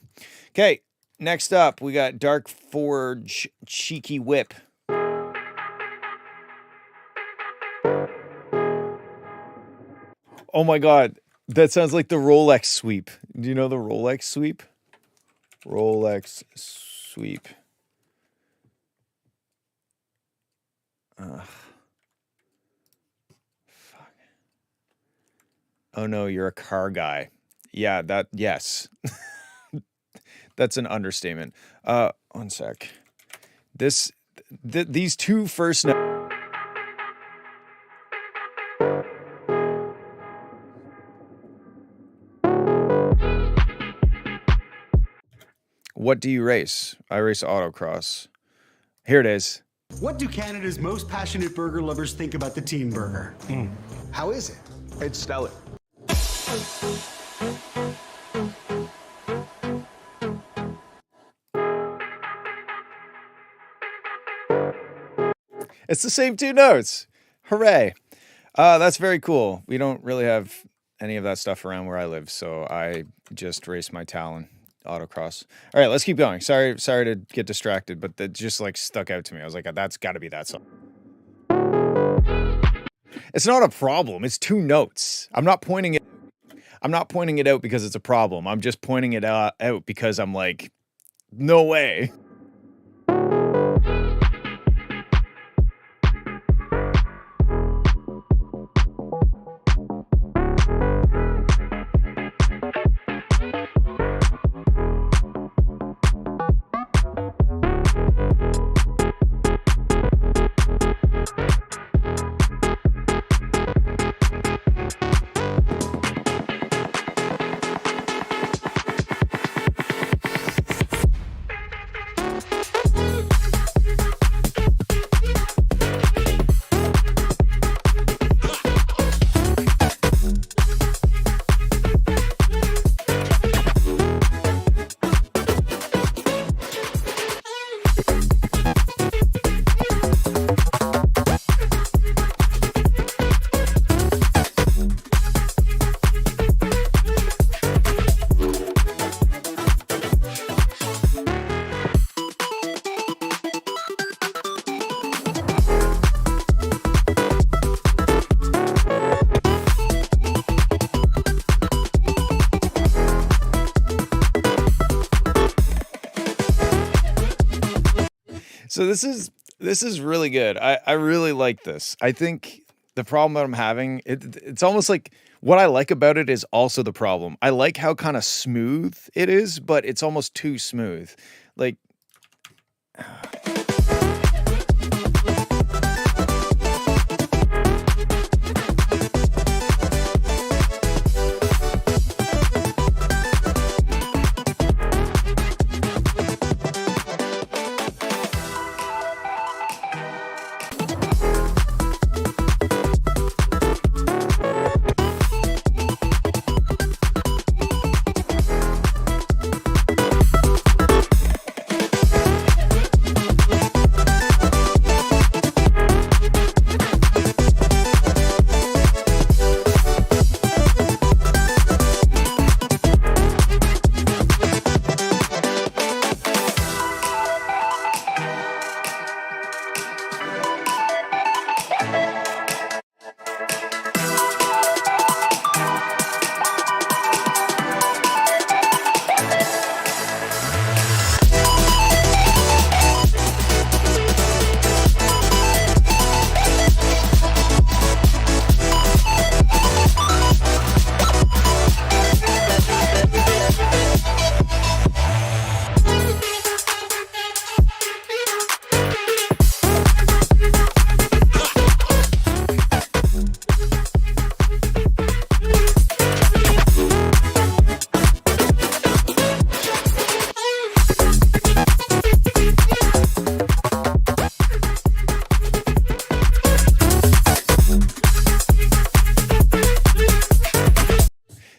A: Okay, next up, we got Dark Forge Cheeky Whip. Oh my god, that sounds like the Rolex sweep. Do you know the Rolex sweep? Rolex sweep. Fuck. Oh no, you're a car guy. Yeah, yes. That's an understatement. One sec. These two first notes. What do you race? I race autocross. Here it is.
G: What do Canada's most passionate burger lovers think about the Teen Burger? How is it?
C: It's stellar.
A: It's the same 2 notes. Hooray. That's very cool. We don't really have any of that stuff around where I live, so I just race my Talon autocross. All right, let's keep going. Sorry to get distracted, but that just like stuck out to me. I was like, that's got to be that song. It's not a problem. It's 2 notes. I'm not pointing it out because it's a problem. I'm just pointing it out because I'm like, no way. So this is really good. I really like this. I think the problem that I'm having, it's almost like what I like about it is also the problem. I like how kind of smooth it is, but it's almost too smooth. Like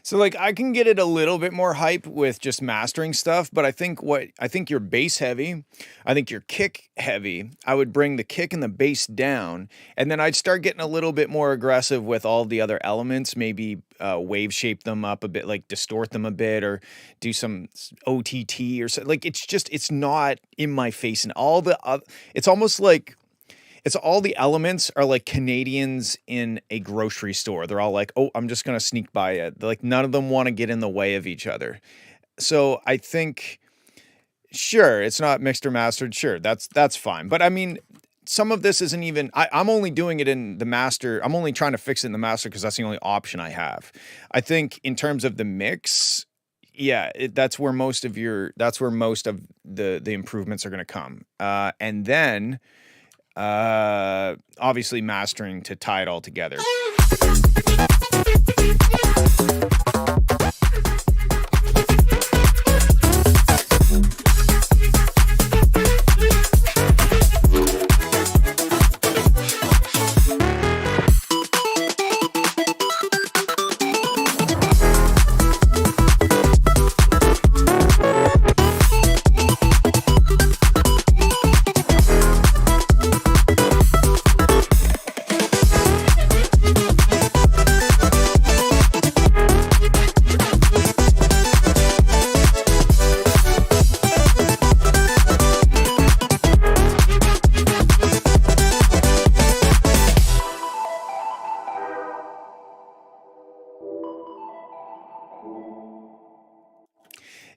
A: so like I can get it a little bit more hype with just mastering stuff, but I think you're bass heavy. I think you're kick heavy. I would bring the kick and the bass down, and then I'd start getting a little bit more aggressive with all the other elements, maybe wave shape them up a bit, like distort them a bit, or do some OTT or so. Like it's not in my face, and all the it's almost like it's all the elements are like Canadians in a grocery store. They're all like, "Oh, I'm just gonna sneak by it." Like none of them want to get in the way of each other. So I think, sure, it's not mixed or mastered. Sure, that's fine. But I mean, some of this isn't even. I'm only doing it in the master. I'm only trying to fix it in the master because that's the only option I have. I think in terms of the mix, yeah, that's where most of the improvements are going to come, and then. Obviously mastering to tie it all together.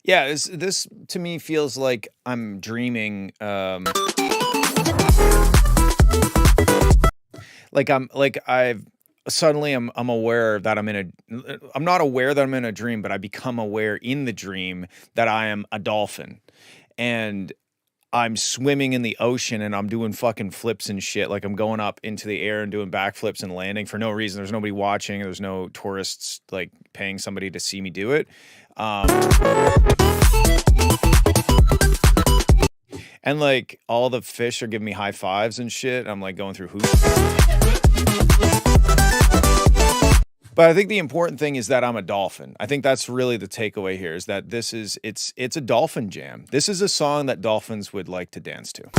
A: Yeah, this to me feels like I'm dreaming. I've suddenly I'm aware that I'm not aware that I'm in a dream, but I become aware in the dream that I am a dolphin, and I'm swimming in the ocean and I'm doing fucking flips and shit. Like I'm going up into the air and doing backflips and landing for no reason. There's nobody watching. There's no tourists like paying somebody to see me do it. And like all the fish are giving me high fives and shit. I'm like going through hoops. But I think the important thing is that I'm a dolphin. I think that's really the takeaway here is that it's a dolphin jam. This is a song that dolphins would like to dance to.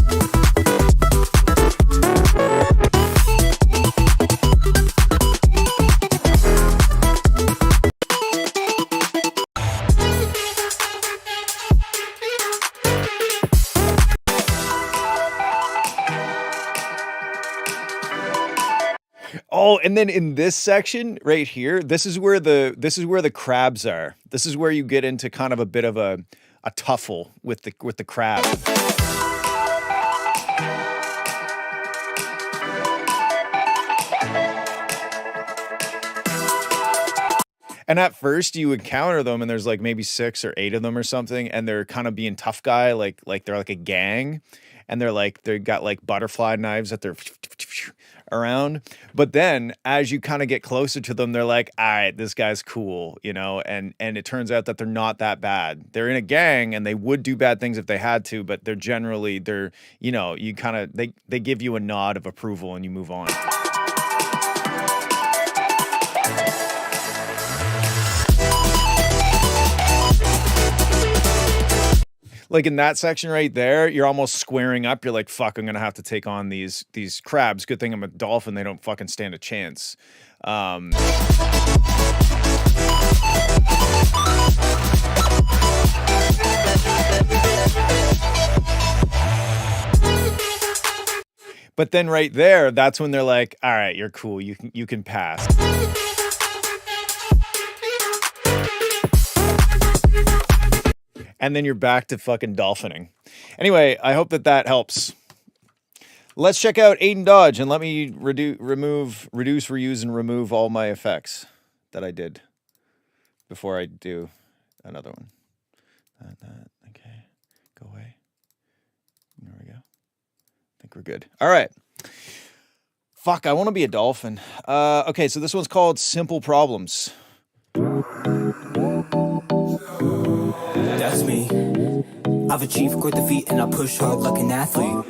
A: Oh, and then in this section right here, this is where the crabs are. This is where you get into kind of a bit of a tuffle with the crab. And at first you encounter them and there's like maybe 6 or 8 of them or something, and they're kind of being tough guy, like they're like a gang, and they got like butterfly knives that they're around. But then as you kind of get closer to them, they're like, all right, this guy's cool, you know, and it turns out that they're not that bad. They're in a gang and they would do bad things if they had to, but they're, you know, you kind of they give you a nod of approval and you move on. Like in that section right there, you're almost squaring up. You're like, fuck, I'm gonna have to take on these crabs. Good thing I'm a dolphin. They don't fucking stand a chance. But then right there, that's when they're like, all right, you're cool. You can pass. And then you're back to fucking dolphining. Anyway, I hope that helps. Let's check out Aiden Dodge and let me reduce, reuse, and remove all my effects that I did before I do another one. Okay, go away. There we go. I think we're good. All right. Fuck, I want to be a dolphin. Okay, so this one's called Simple Problems.
F: That's me. I've achieved great defeat and I push hard like an athlete.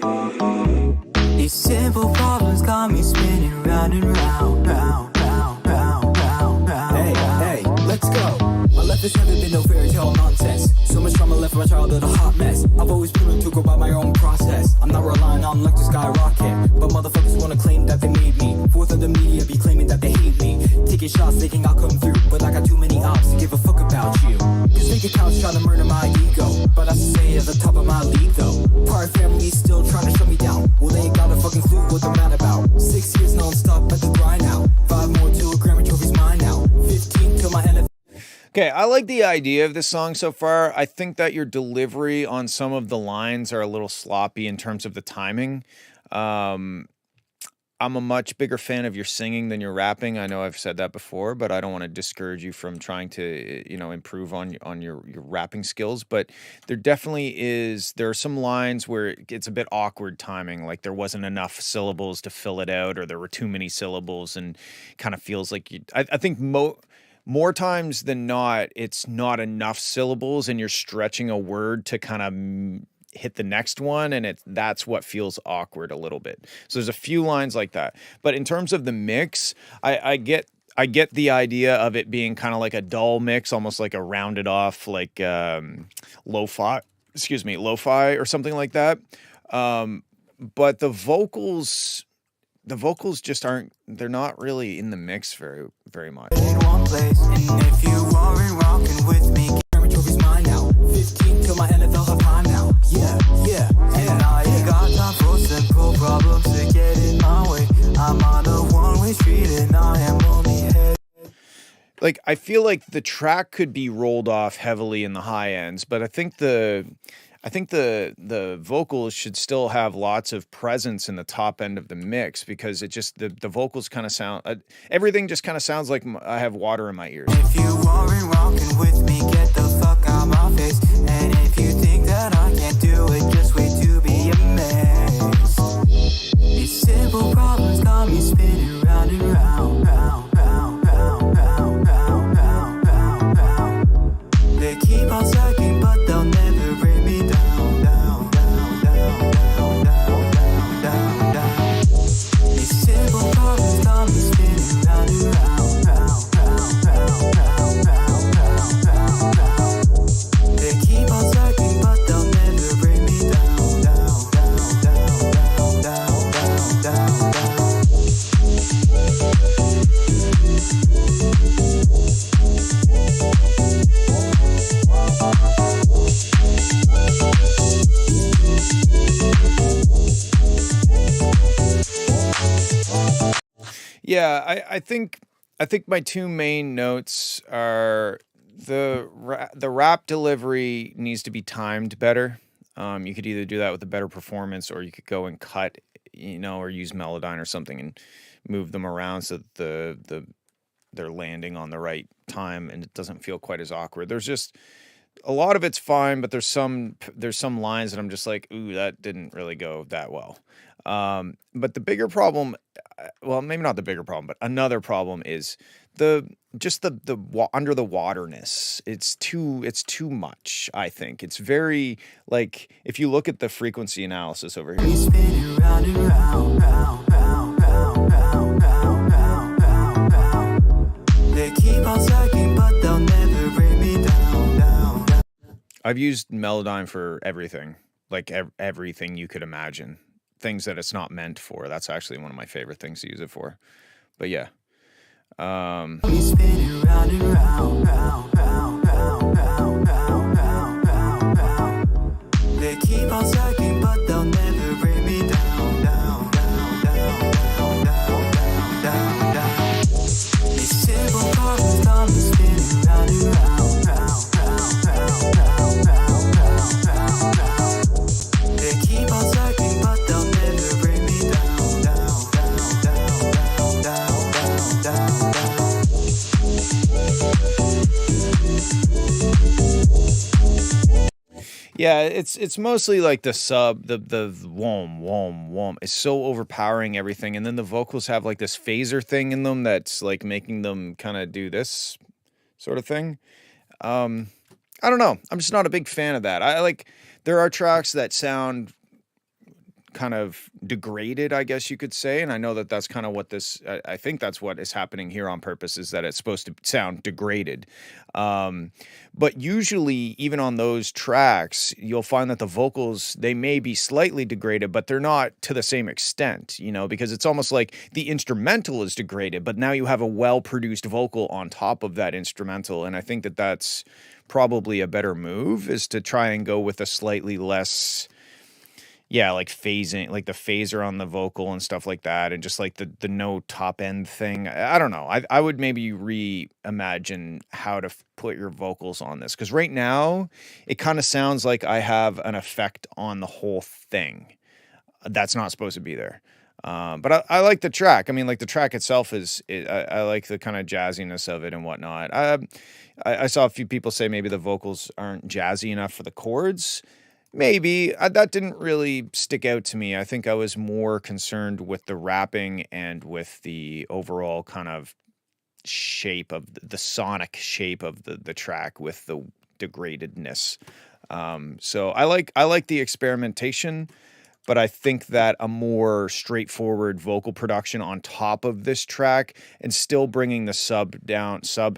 F: These simple problems got me spinning round and round, round, round, round, round, round. Hey, let's go. My life has never been no fairy tale nonsense. So much trauma left my childhood a hot mess. I've always been willing to go by my own process. I'm not relying on luck to skyrocket, but motherfuckers wanna claim that they made me. Fourth of the media be claiming that they hate me. Taking shots thinking I'll come through, but I got too many ops to give a fuck about you. Cause they get counts trying to murder my ego, but I stay at the top of my league though. Prior family still trying to shut me down. Well, they ain't got a fucking clue what they're mad about. 6 years non-stop at the grind now. 5 more till a Grammy trophy's mine now. 15 till my NFL.
A: Okay, I like the idea of this song so far. I think that your delivery on some of the lines are a little sloppy in terms of the timing. I'm a much bigger fan of your singing than your rapping. I know I've said that before, but I don't want to discourage you from trying to, you know, improve on your rapping skills. But there are some lines where it's a bit awkward timing, like there wasn't enough syllables to fill it out, or there were too many syllables, and kind of feels like I think more times than not, it's not enough syllables, and you're stretching a word to kind of hit the next one, and that's what feels awkward a little bit. So there's a few lines like that. But in terms of the mix, I get the idea of it being kind of like a dull mix, almost like a rounded off, like lo-fi or something like that. But the vocals just they're not really in the mix very, very much.
F: In one place, and if you aren't rocking with me, Grammy trophy's mine now. 15 till my NFL have time now. Yeah, and I ain't got time for simple problems to get in my way. I'm on a one-way street and I am only headed.
A: Like, I feel like the track could be rolled off heavily in the high ends, but I think the vocals should still have lots of presence in the top end of the mix, because it just the vocals kind of sound everything just kind of sounds like I have water in my ears.
F: If you aren't rocking with me, get the fuck out my face. And if you think that I can't do it, just wait to be amazed. These simple problems got me spinning round and round, round, round, round, round, round, round, round, round. They keep on sucking, but they'll never bring me down, down, down, down, down, down, down, down, down. These simple problems got me spinning round and round, round, round, round, round, round, round, round, round. They keep on sucking, but they'll never bring me down, down, down, down, down, down, down, down, down.
A: Yeah, I think my two main notes are the rap delivery needs to be timed better. You could either do that with a better performance, or you could go and cut, you know, or use Melodyne or something and move them around so that the they're landing on the right time and it doesn't feel quite as awkward. There's just a lot of it's fine, but there's some lines that I'm just like, ooh, that didn't really go that well. But the bigger problem, well, maybe not the bigger problem, but another problem is the under the waterness. It's too much, I think. It's very, like, if you look at the frequency analysis over here.
F: Spinning round and round, round, round, round, round, round, round, round, round. They keep on sucking, but they'll never bring me down, down, down.
A: I've used Melodyne for everything, like everything you could imagine. Things that it's not meant for. That's actually one of my favorite things to use it for. But yeah.
F: We spinning round and round, round, round, round, round, round, round, round, round. They keep on sucking, but they'll never bring me down, down, down, down, down, down, down, down. These simple problems got me spinning round and round, round, round, round, round, round, round, round, round. They keep on sucking, but they'll never bring me down, down, down, down, down, down, down, down, down.
A: Yeah, it's mostly like the sub, the wom wom wom. It's so overpowering everything, and then the vocals have like this phaser thing in them that's like making them kind of do this sort of thing. I don't know. I'm just not a big fan of that. There are tracks that sound kind of degraded, I guess you could say, and I know that that's kind of what this. I think that's what is happening here on purpose, is that it's supposed to sound degraded. But usually, even on those tracks, you'll find that the vocals, they may be slightly degraded, but they're not to the same extent, because it's almost like the instrumental is degraded, but now you have a well-produced vocal on top of that instrumental, and I think that that's probably a better move, is to try and go with a slightly less, like phasing, like the phaser on the vocal and stuff like that, and just like the no top end thing. I don't know. I would maybe reimagine how to put your vocals on this, because right now it kind of sounds like I have an effect on the whole thing that's not supposed to be there. But I like the track. I mean, like, the track itself I like the kind of jazziness of it and whatnot. I saw a few people say maybe the vocals aren't jazzy enough for the chords. Maybe. That didn't really stick out to me. I think I was more concerned with the rapping and with the overall kind of shape of the sonic shape of the track with the degradedness. So I like the experimentation, but I think that a more straightforward vocal production on top of this track, and still bringing the sub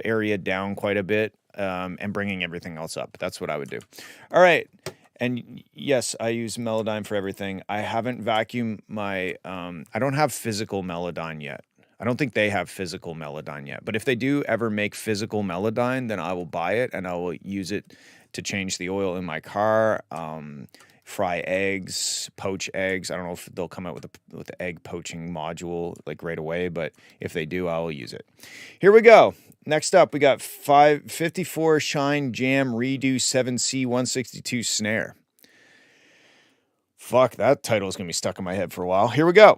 A: area down quite a bit, and bringing everything else up. That's what I would do. All right. And yes, I use Melodyne for everything. I haven't vacuumed my, I don't have physical Melodyne yet. I don't think they have physical Melodyne yet. But if they do ever make physical Melodyne, then I will buy it and I will use it to change the oil in my car, fry eggs, poach eggs. I don't know if they'll come out with the egg poaching module like right away, but if they do, I will use it. Here we go. Next up, we got 54 Shine Jam Redo 7C 162 snare. Fuck, that title is going to be stuck in my head for a while. Here we go.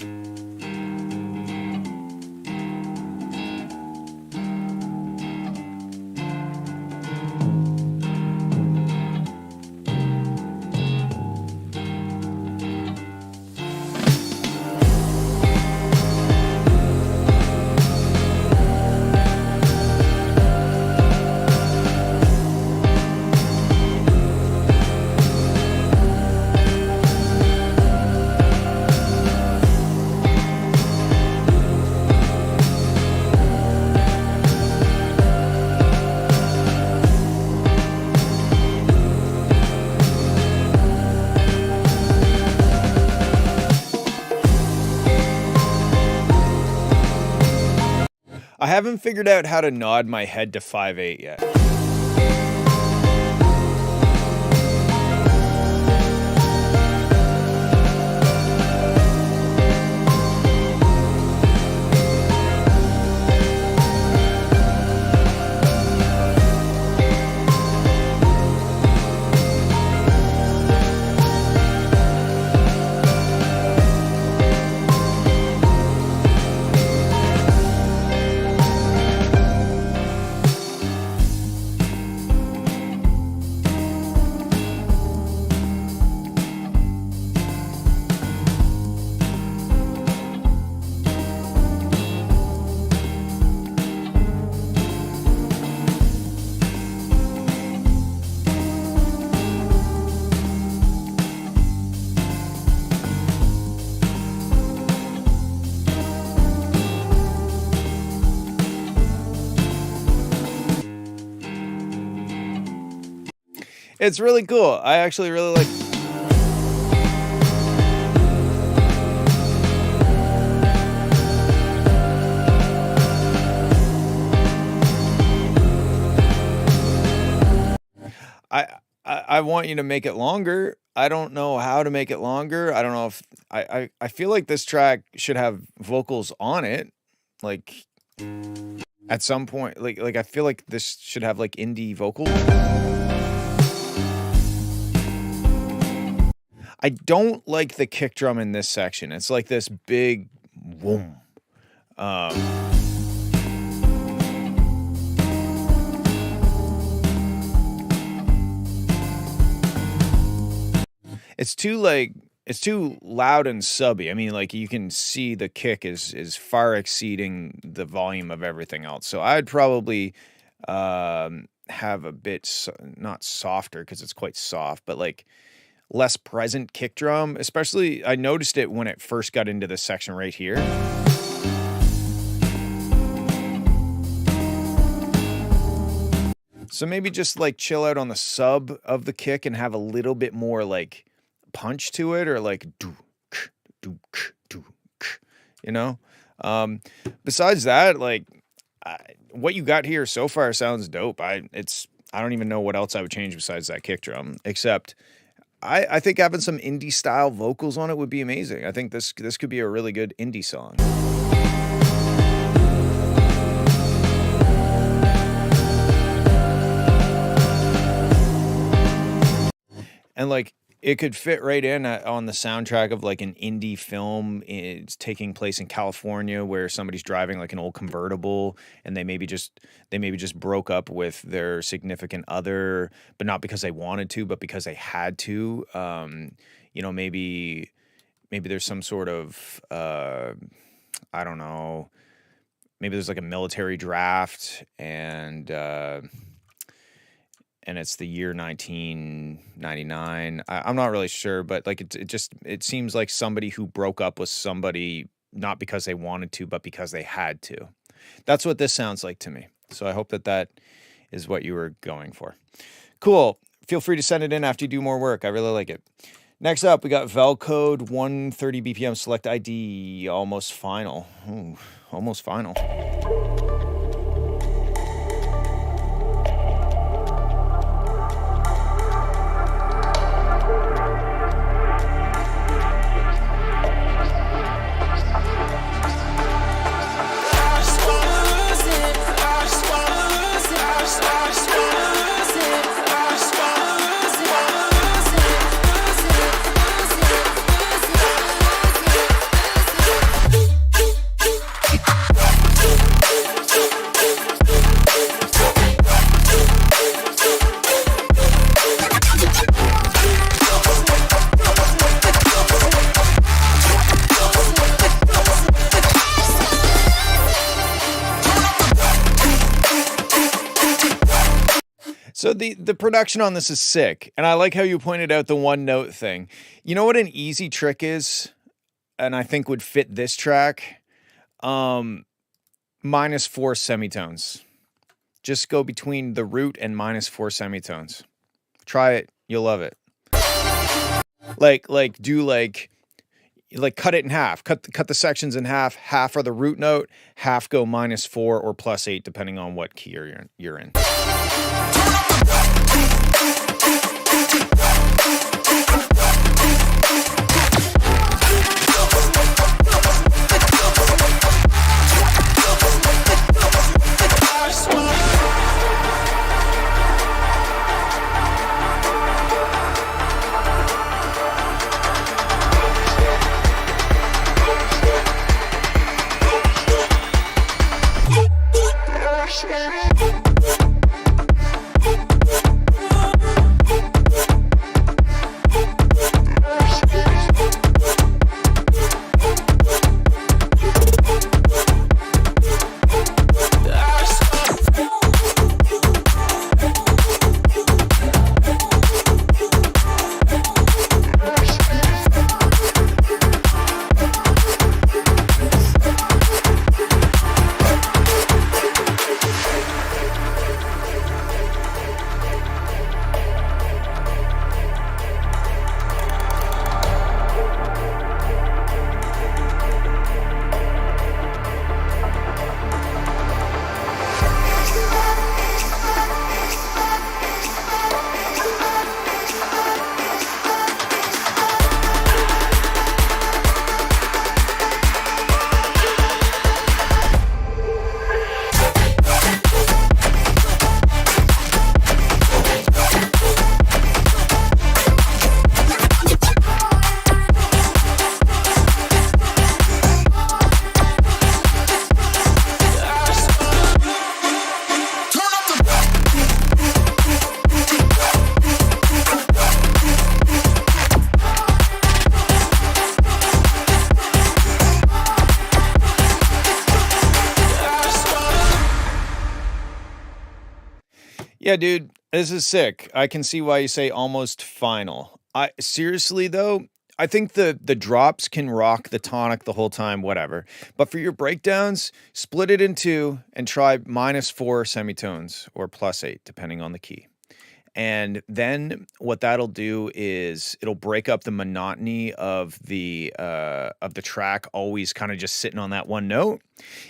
A: I haven't figured out how to nod my head to 5/8 yet. It's really cool. I actually really like. I want you to make it longer. I don't know how to make it longer. I don't know if I feel like this track should have vocals on it. Like at some point, like I feel like this should have like indie vocals. I don't like the kick drum in this section. It's like this big boom. It's too loud and subby. I mean, like you can see the kick is far exceeding the volume of everything else. So I'd probably have a bit not softer because it's quite soft, but like less present kick drum. Especially, I noticed it when it first got into this section right here. So maybe just like chill out on the sub of the kick and have a little bit more like punch to it, or like you know. Besides that, like what you got here so far sounds dope. I don't even know what else I would change besides that kick drum, except I think having some indie style vocals on it would be amazing. I think this could be a really good indie song. And like it could fit right in on the soundtrack of like an indie film. It's taking place in California where somebody's driving like an old convertible, and they maybe just broke up with their significant other, but not because they wanted to, but because they had to. You know, maybe there's some sort of I don't know. Maybe there's like a military draft, and it's the year 1999. I'm not really sure, but like it seems like somebody who broke up with somebody not because they wanted to, but because they had to. That's what this sounds like to me. So I hope that is what you were going for. Cool. Feel free to send it in after you do more work. I really like it. Next up, we got Vel Code 130 BPM Select ID Almost Final. Ooh, Almost Final. So the production on this is sick, and I like how you pointed out the one note thing. You know what an easy trick is, and I think would fit this track? -4 semitones. Just go between the root and -4 semitones. Try it, you'll love it. Like cut it in half. Cut the sections in half. Half are the root note, half go -4 or +8, depending on what key you're in. Yeah, dude, this is sick. I can see why you say almost final. I seriously though, I think the drops can rock the tonic the whole time, whatever. But for your breakdowns, split it in two and try -4 semitones or +8, depending on the key. And then what that'll do is it'll break up the monotony of the track always kind of just sitting on that one note.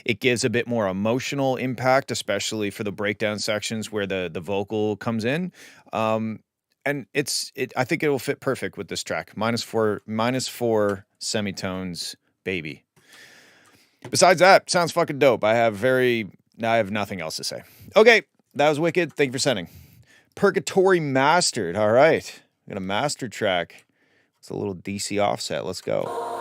A: It gives a bit more emotional impact, especially for the breakdown sections where the vocal comes in. And I think it will fit perfect with this track. -4 semitones, baby. Besides that, sounds fucking dope. I have nothing else to say. Okay, that was wicked. Thank you for sending. Purgatory Mastered. All right. We got a master track. It's a little DC offset. Let's go.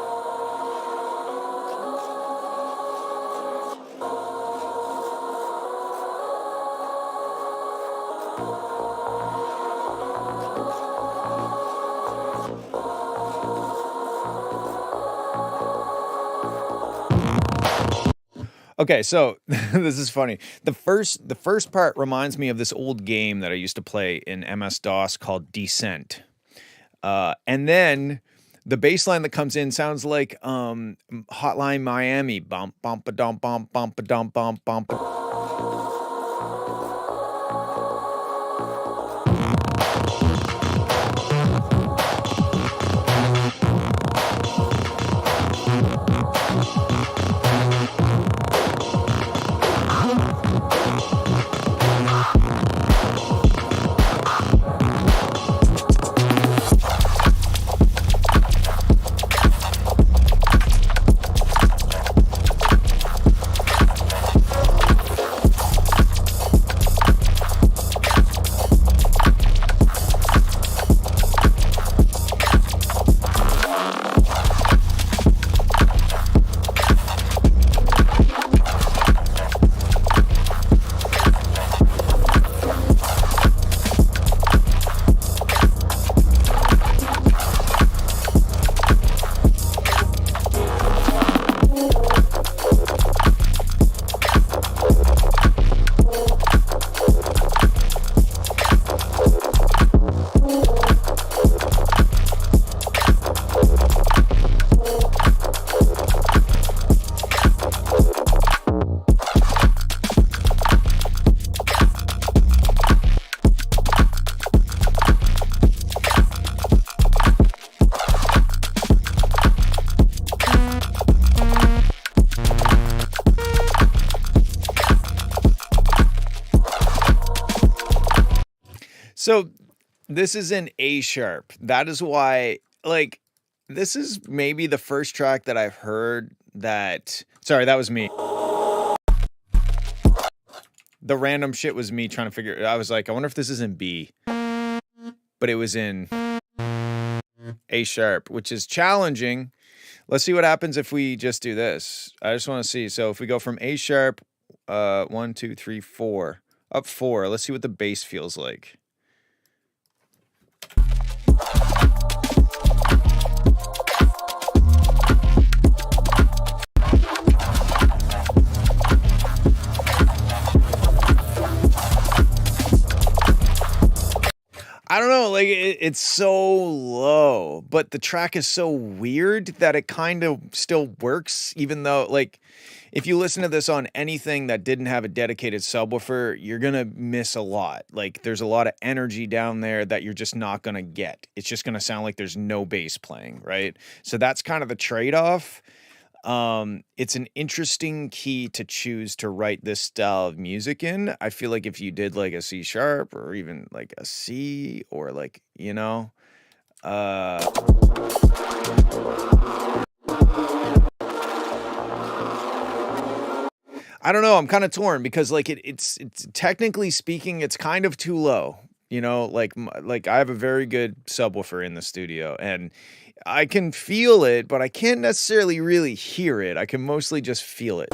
A: Okay, so this is funny. The first part reminds me of this old game that I used to play in MS-DOS called Descent. And then the bass line that comes in sounds like Hotline Miami. Bump, bump, a-dump, bump, bump, a-dump, bump, bump. So this is an A sharp. That is why, like, this is maybe the first track that I've heard that. Sorry, that was me. The random shit was me trying to figure. I was like, I wonder if this is in B, but it was in A sharp, which is challenging. Let's see what happens if we just do this. I just want to see. So if we go from A sharp, 1, 2, 3, 4, up 4. Let's see what the bass feels like. I don't know, like it's so low, but the track is so weird that it kind of still works, even though, like, if you listen to this on anything that didn't have a dedicated subwoofer, you're gonna miss a lot. Like, there's a lot of energy down there that you're just not gonna get. It's just gonna sound like there's no bass playing, right? So that's kind of the trade-off. It's an interesting key to choose to write this style of music in. I feel like if you did like a C sharp or even like a C or like, you know, I don't know. I'm kind of torn because like it's technically speaking, it's kind of too low. You know, like I have a very good subwoofer in the studio and I can feel it, but I can't necessarily really hear it. I can mostly just feel it.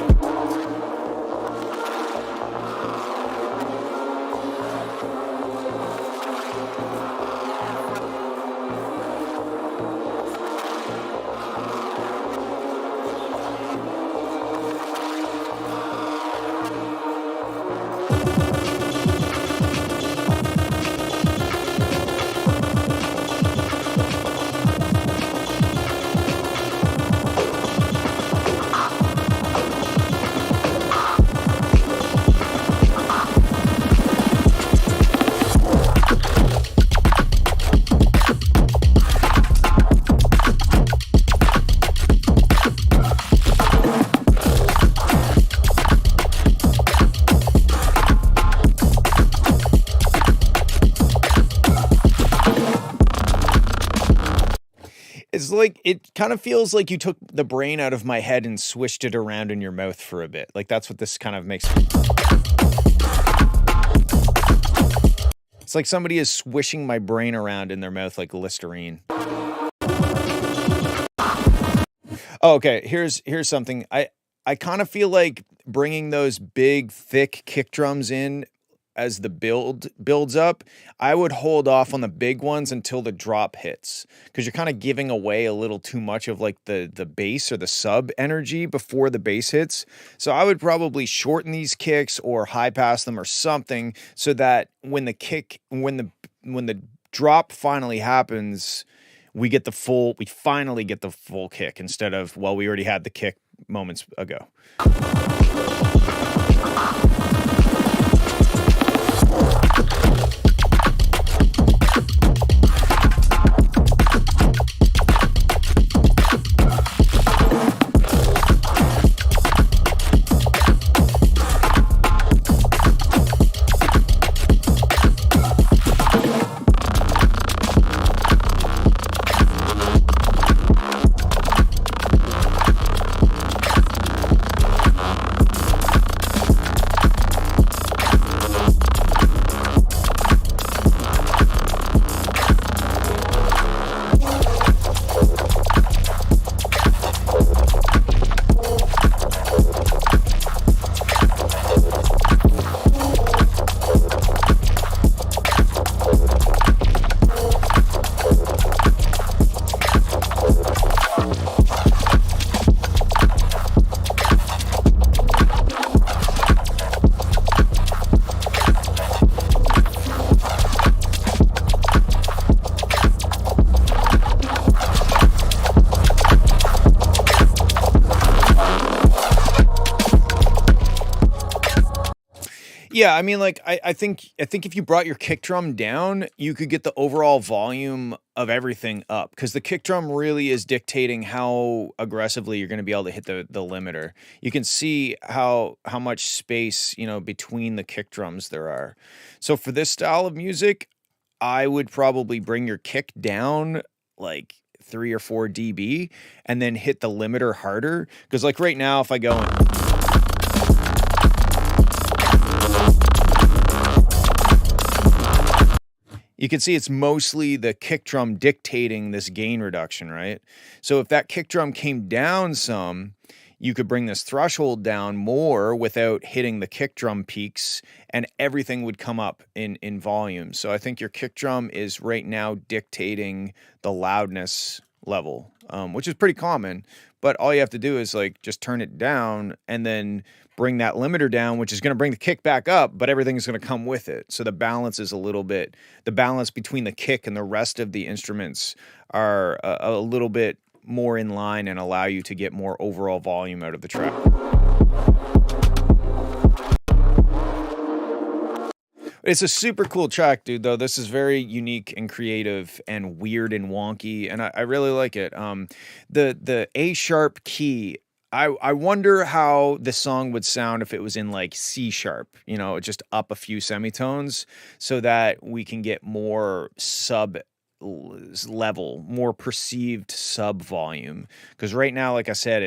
A: like, it kind of feels like you took the brain out of my head and swished it around in your mouth for a bit. Like, that's what this kind of makes. It's like somebody is swishing my brain around in their mouth like Listerine. Oh, okay, here's something. I kind of feel like bringing those big, thick kick drums in as the builds up. I would hold off on the big ones until the drop hits, because you're kind of giving away a little too much of like the bass or the sub energy before the bass hits. So I would probably shorten these kicks or high pass them or something, so that when the drop finally happens, we finally get the full kick, instead of, well, we already had the kick moments ago. Yeah, I mean, like, I think if you brought your kick drum down, you could get the overall volume of everything up, because the kick drum really is dictating how aggressively you're going to be able to hit the limiter. You can see how much space, between the kick drums there are. So for this style of music, I would probably bring your kick down like 3 or 4 dB and then hit the limiter harder, because like right now, if I go in, you can see it's mostly the kick drum dictating this gain reduction, right? So if that kick drum came down some, you could bring this threshold down more without hitting the kick drum peaks, and everything would come up in volume. So I think your kick drum is right now dictating the loudness level, which is pretty common, but all you have to do is like just turn it down and then bring that limiter down, which is going to bring the kick back up, but everything's going to come with it. So the balance is the balance between the kick and the rest of the instruments are a little bit more in line and allow you to get more overall volume out of the track. It's a super cool track, dude, though. This is very unique and creative and weird and wonky, and I really like it. The A sharp key, I wonder how the song would sound if it was in like C sharp, just up a few semitones, so that we can get more sub level, more perceived sub volume. Because right now, like I said,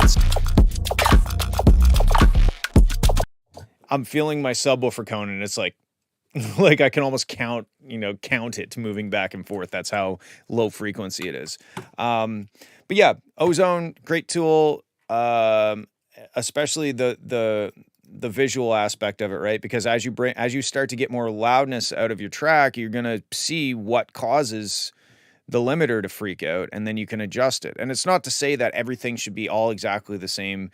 A: I'm feeling my subwoofer cone, and it's like I can almost count it moving back and forth. That's how low frequency it is. But yeah, Ozone, great tool. Especially the visual aspect of it, right? Because as you start to get more loudness out of your track, you're gonna see what causes the limiter to freak out, and then you can adjust it. And it's not to say that everything should be all exactly the same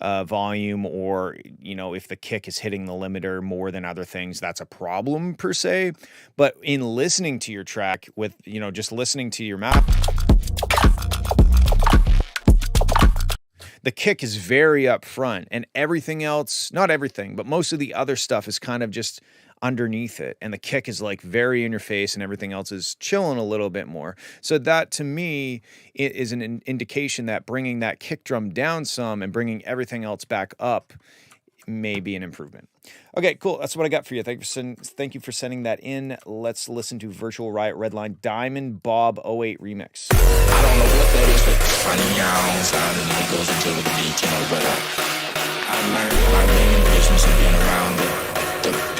A: volume, or if the kick is hitting the limiter more than other things, that's a problem per se. But in listening to your track with just listening to your map, the kick is very upfront, and everything else, not everything, but most of the other stuff is kind of just underneath it. And the kick is like very in your face, and everything else is chilling a little bit more. So that to me is an indication that bringing that kick drum down some and bringing everything else back up may be an improvement. Okay, cool. That's what I got for you. Thank you for sending that in. Let's listen to Virtual Riot Redline Diamond Bob 08 remix.
C: I don't know what that is, but finding your own sound and it goes into the beat, but I learned by being in the business and being around the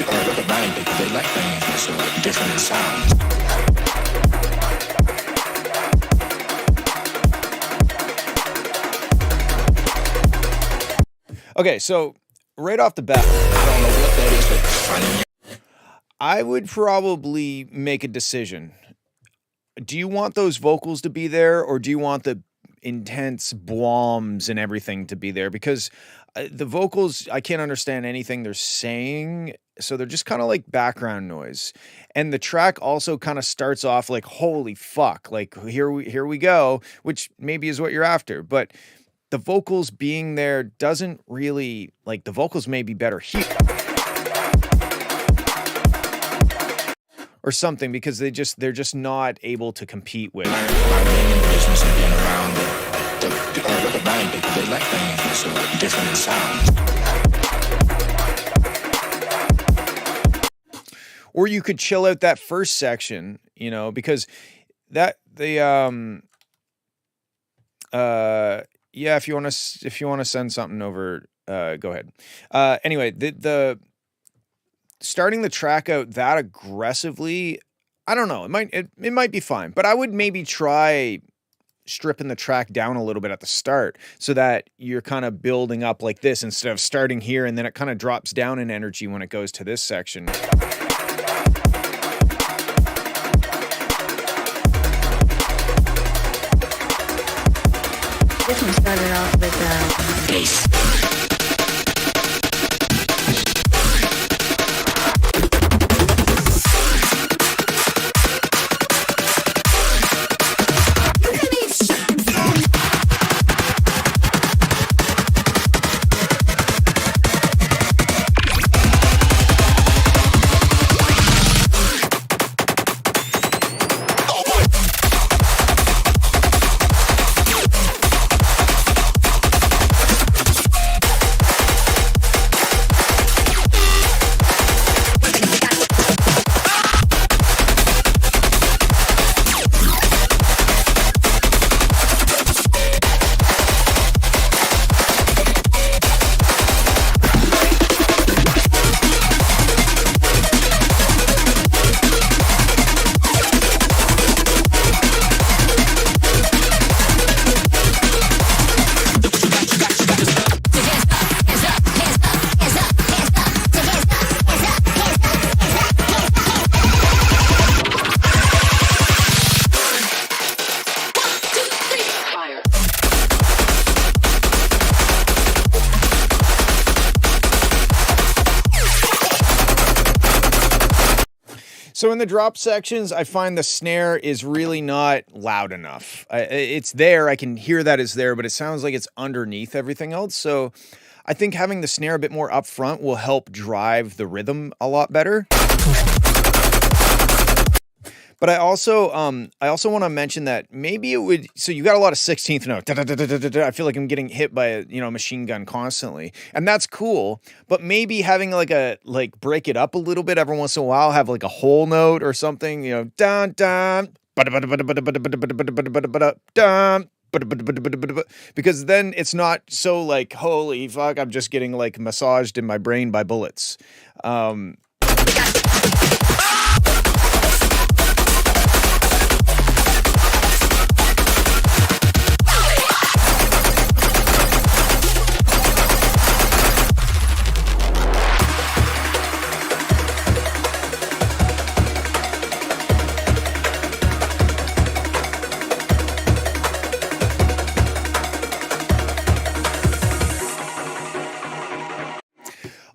C: art of the mind, because they like things that's so different in sounds.
A: Okay, so right off the bat,
C: I don't know what that is, but finding
A: I would probably make a decision. Do you want those vocals to be there, or do you want the intense bloms and everything to be there? Because the vocals, I can't understand anything they're saying, so they're just kind of like background noise. And the track also kind of starts off like, holy fuck, like here we go, which maybe is what you're after, but the vocals being there doesn't really, like, the vocals may be better here or something, because they're just not able to compete with.
C: learned by being in the business and being around the art of the mind, because they like things that's so different in sounds.
A: Or you could chill out that first section, you know, because that yeah, if you want to send something over, go ahead. Anyway, the starting the track out that aggressively, I don't know. It might be fine, but I would maybe try stripping the track down a little bit at the start, so that you're kind of building up like this instead of starting here and then it kind of drops down in energy when it goes to this section.
H: This one started off with
C: Bass.
A: So in the drop sections, I find the snare is really not loud enough. It's there, I can hear that it's there, but it sounds like it's underneath everything else. So I think having the snare a bit more up front will help drive the rhythm a lot better. But I also want to mention that maybe it would, so you got a lot of 16th note. I feel like I'm getting hit by a machine gun constantly. And that's cool, but maybe having like break it up a little bit every once in a while, have like a whole note or something, dun dun, dun, because then it's not so like, holy fuck, I'm just getting like massaged in my brain by bullets.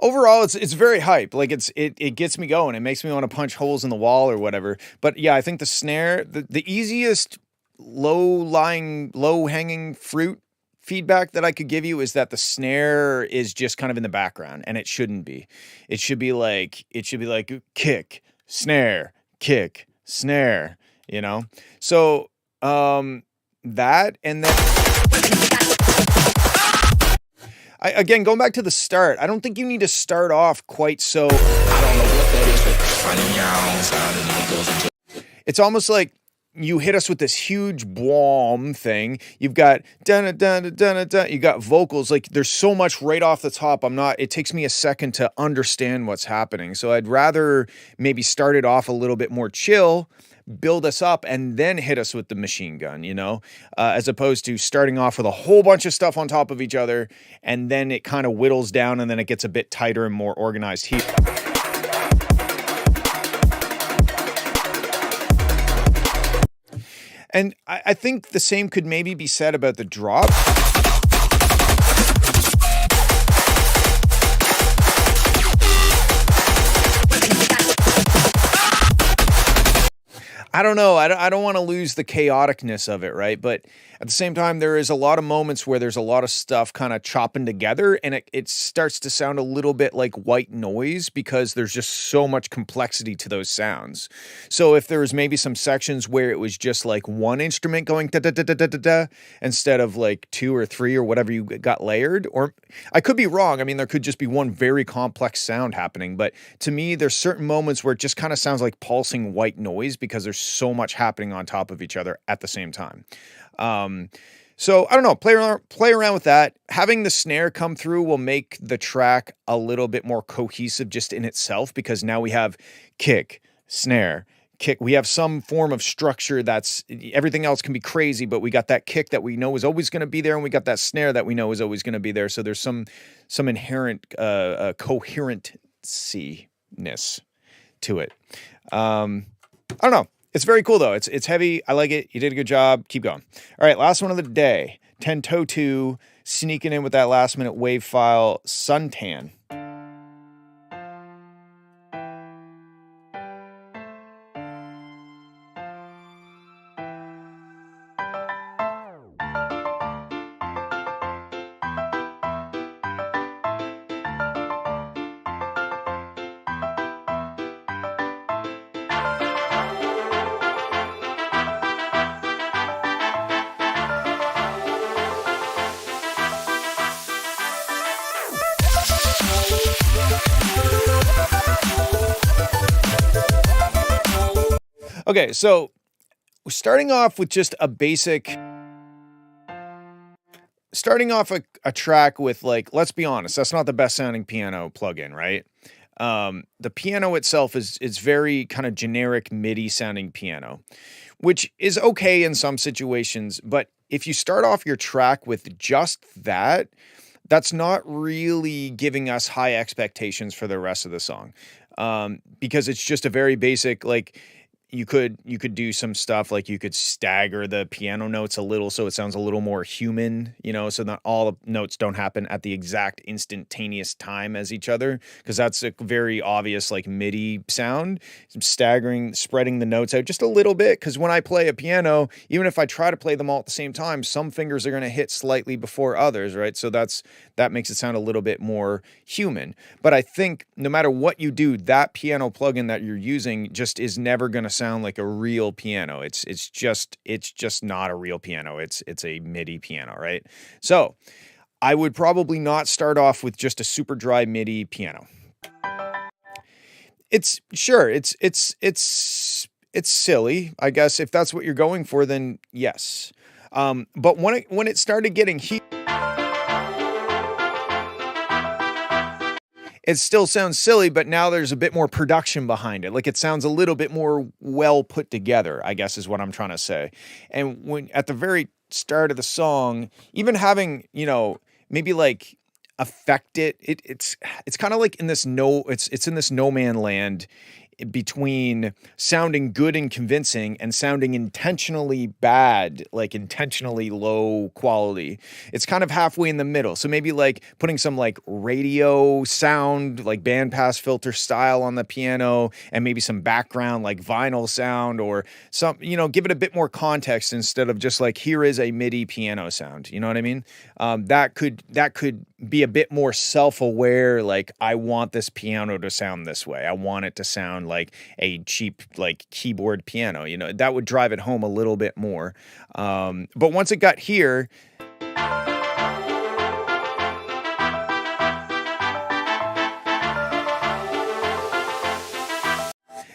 A: Overall, it's very hype. Like it gets me going. It makes me want to punch holes in the wall or whatever. But yeah, I think the snare, the easiest low hanging fruit feedback that I could give you is that the snare is just kind of in the background, and it shouldn't be. It should be like kick, snare, kick, snare, So that, and then Again, going back to the start, I don't think you need to start off quite so.
C: I don't know what that is, but funny young sound, and then it goes into.
A: It's almost like you hit us with this huge bwom thing. You've got dun dun dun dun. You got vocals. Like there's so much right off the top. It takes me a second to understand what's happening. So I'd rather maybe start it off a little bit more chill, build us up, and then hit us with the machine gun, as opposed to starting off with a whole bunch of stuff on top of each other, and then it kind of whittles down, and then it gets a bit tighter and more organized here. And I think the same could maybe be said about the drop. I don't know. I don't want to lose the chaoticness of it, right? But at the same time, there is a lot of moments where there's a lot of stuff kind of chopping together, and it starts to sound a little bit like white noise because there's just so much complexity to those sounds. So if there was maybe some sections where it was just like one instrument going da da da da da da da instead of like two or three or whatever you got layered, or I could be wrong. I mean, there could just be one very complex sound happening, but to me, there's certain moments where it just kind of sounds like pulsing white noise because there's so much happening on top of each other at the same time. So I don't know, play around with that. Having the snare come through will make the track a little bit more cohesive just in itself, because now we have kick, snare, kick. We have some form of structure that's everything else can be crazy, but we got that kick that we know is always going to be there, and we got that snare that we know is always going to be there. So there's some inherent coherency-ness to it. I don't know. It's very cool though. It's heavy. I like it. You did a good job. Keep going. All right, last one of the day. Tentotu sneaking in with that last minute wave file, Suntan. Okay, so we're starting off with just a basic, a track with, like, let's be honest, that's not the best sounding piano plugin, right? The piano itself is very kind of generic MIDI sounding piano, which is okay in some situations, but if you start off your track with just that, that's not really giving us high expectations for the rest of the song, because it's just a very basic, like, you could do some stuff like you could stagger the piano notes a little so it sounds a little more human, so not all the notes don't happen at the exact instantaneous time as each other, because that's a very obvious like MIDI sound. Staggering, spreading the notes out just a little bit, because when I play a piano, even if I try to play them all at the same time, some fingers are going to hit slightly before others, right? So that makes it sound a little bit more human. But I think no matter what you do, that piano plugin that you're using just is never going to sound like a real piano. It's just not a real piano. It's a MIDI piano, right? So I would probably not start off with just a super dry MIDI piano. It's silly, I guess. If that's what you're going for, then yes. But when it started getting heat, it still sounds silly, but now there's a bit more production behind it. Like it sounds a little bit more well put together, I guess is what I'm trying to say. And when at the very start of the song, even having, maybe like affect it's kind of like in this it's in this no man land between sounding good and convincing and sounding intentionally bad, like intentionally low quality. It's kind of halfway in the middle. So maybe like putting some like radio sound, like bandpass filter style on the piano, and maybe some background like vinyl sound, or some, give it a bit more context instead of just like, here is a MIDI piano sound. You know what I mean? That could be a bit more self-aware. Like, I want this piano to sound this way. I want it to sound like a cheap, like keyboard piano, that would drive it home a little bit more. But once it got here,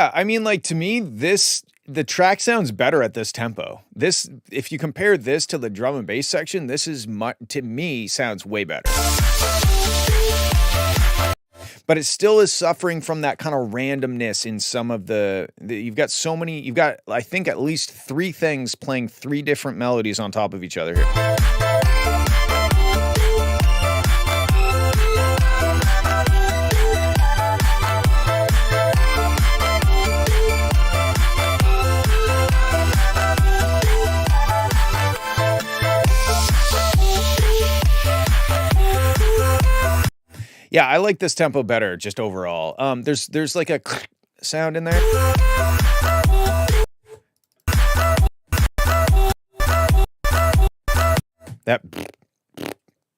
A: Yeah, I mean, like, to me, the track sounds better at this tempo. This, if you compare this to the drum and bass section, this is to me sounds way better. But it still is suffering from that kind of randomness in some of you've got I think at least 3 things playing 3 different melodies on top of each other here. Yeah, I like this tempo better just overall. There's like a sound in there. That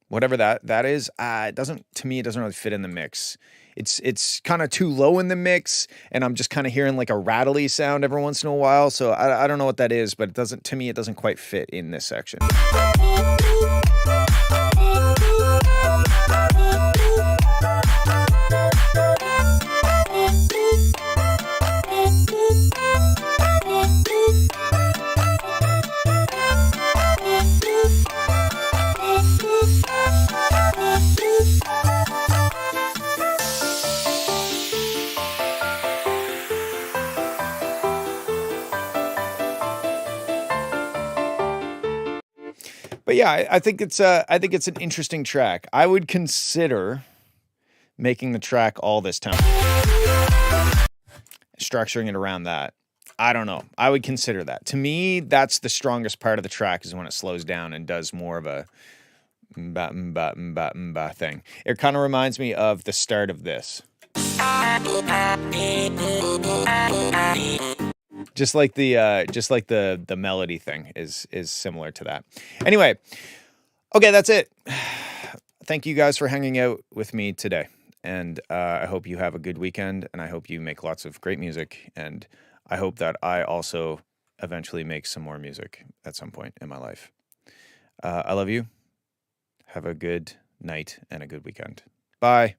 A: whatever that is, it doesn't really fit in the mix. It's kind of too low in the mix, and I'm just kind of hearing like a rattly sound every once in a while. So I don't know what that is, but it doesn't quite fit in this section. But yeah, I think it's an interesting track. I would consider making the track all this tempo, structuring it around that. I don't know. I would consider that. To me, that's the strongest part of the track, is when it slows down and does more of a mba, mba, mba, mba thing. It kind of reminds me of the start of this. Just like the melody thing is similar to that. Anyway, okay, that's it. Thank you guys for hanging out with me today, and I hope you have a good weekend, and I hope you make lots of great music, and I hope that I also eventually make some more music at some point in my life. I love you. Have a good night and a good weekend. Bye.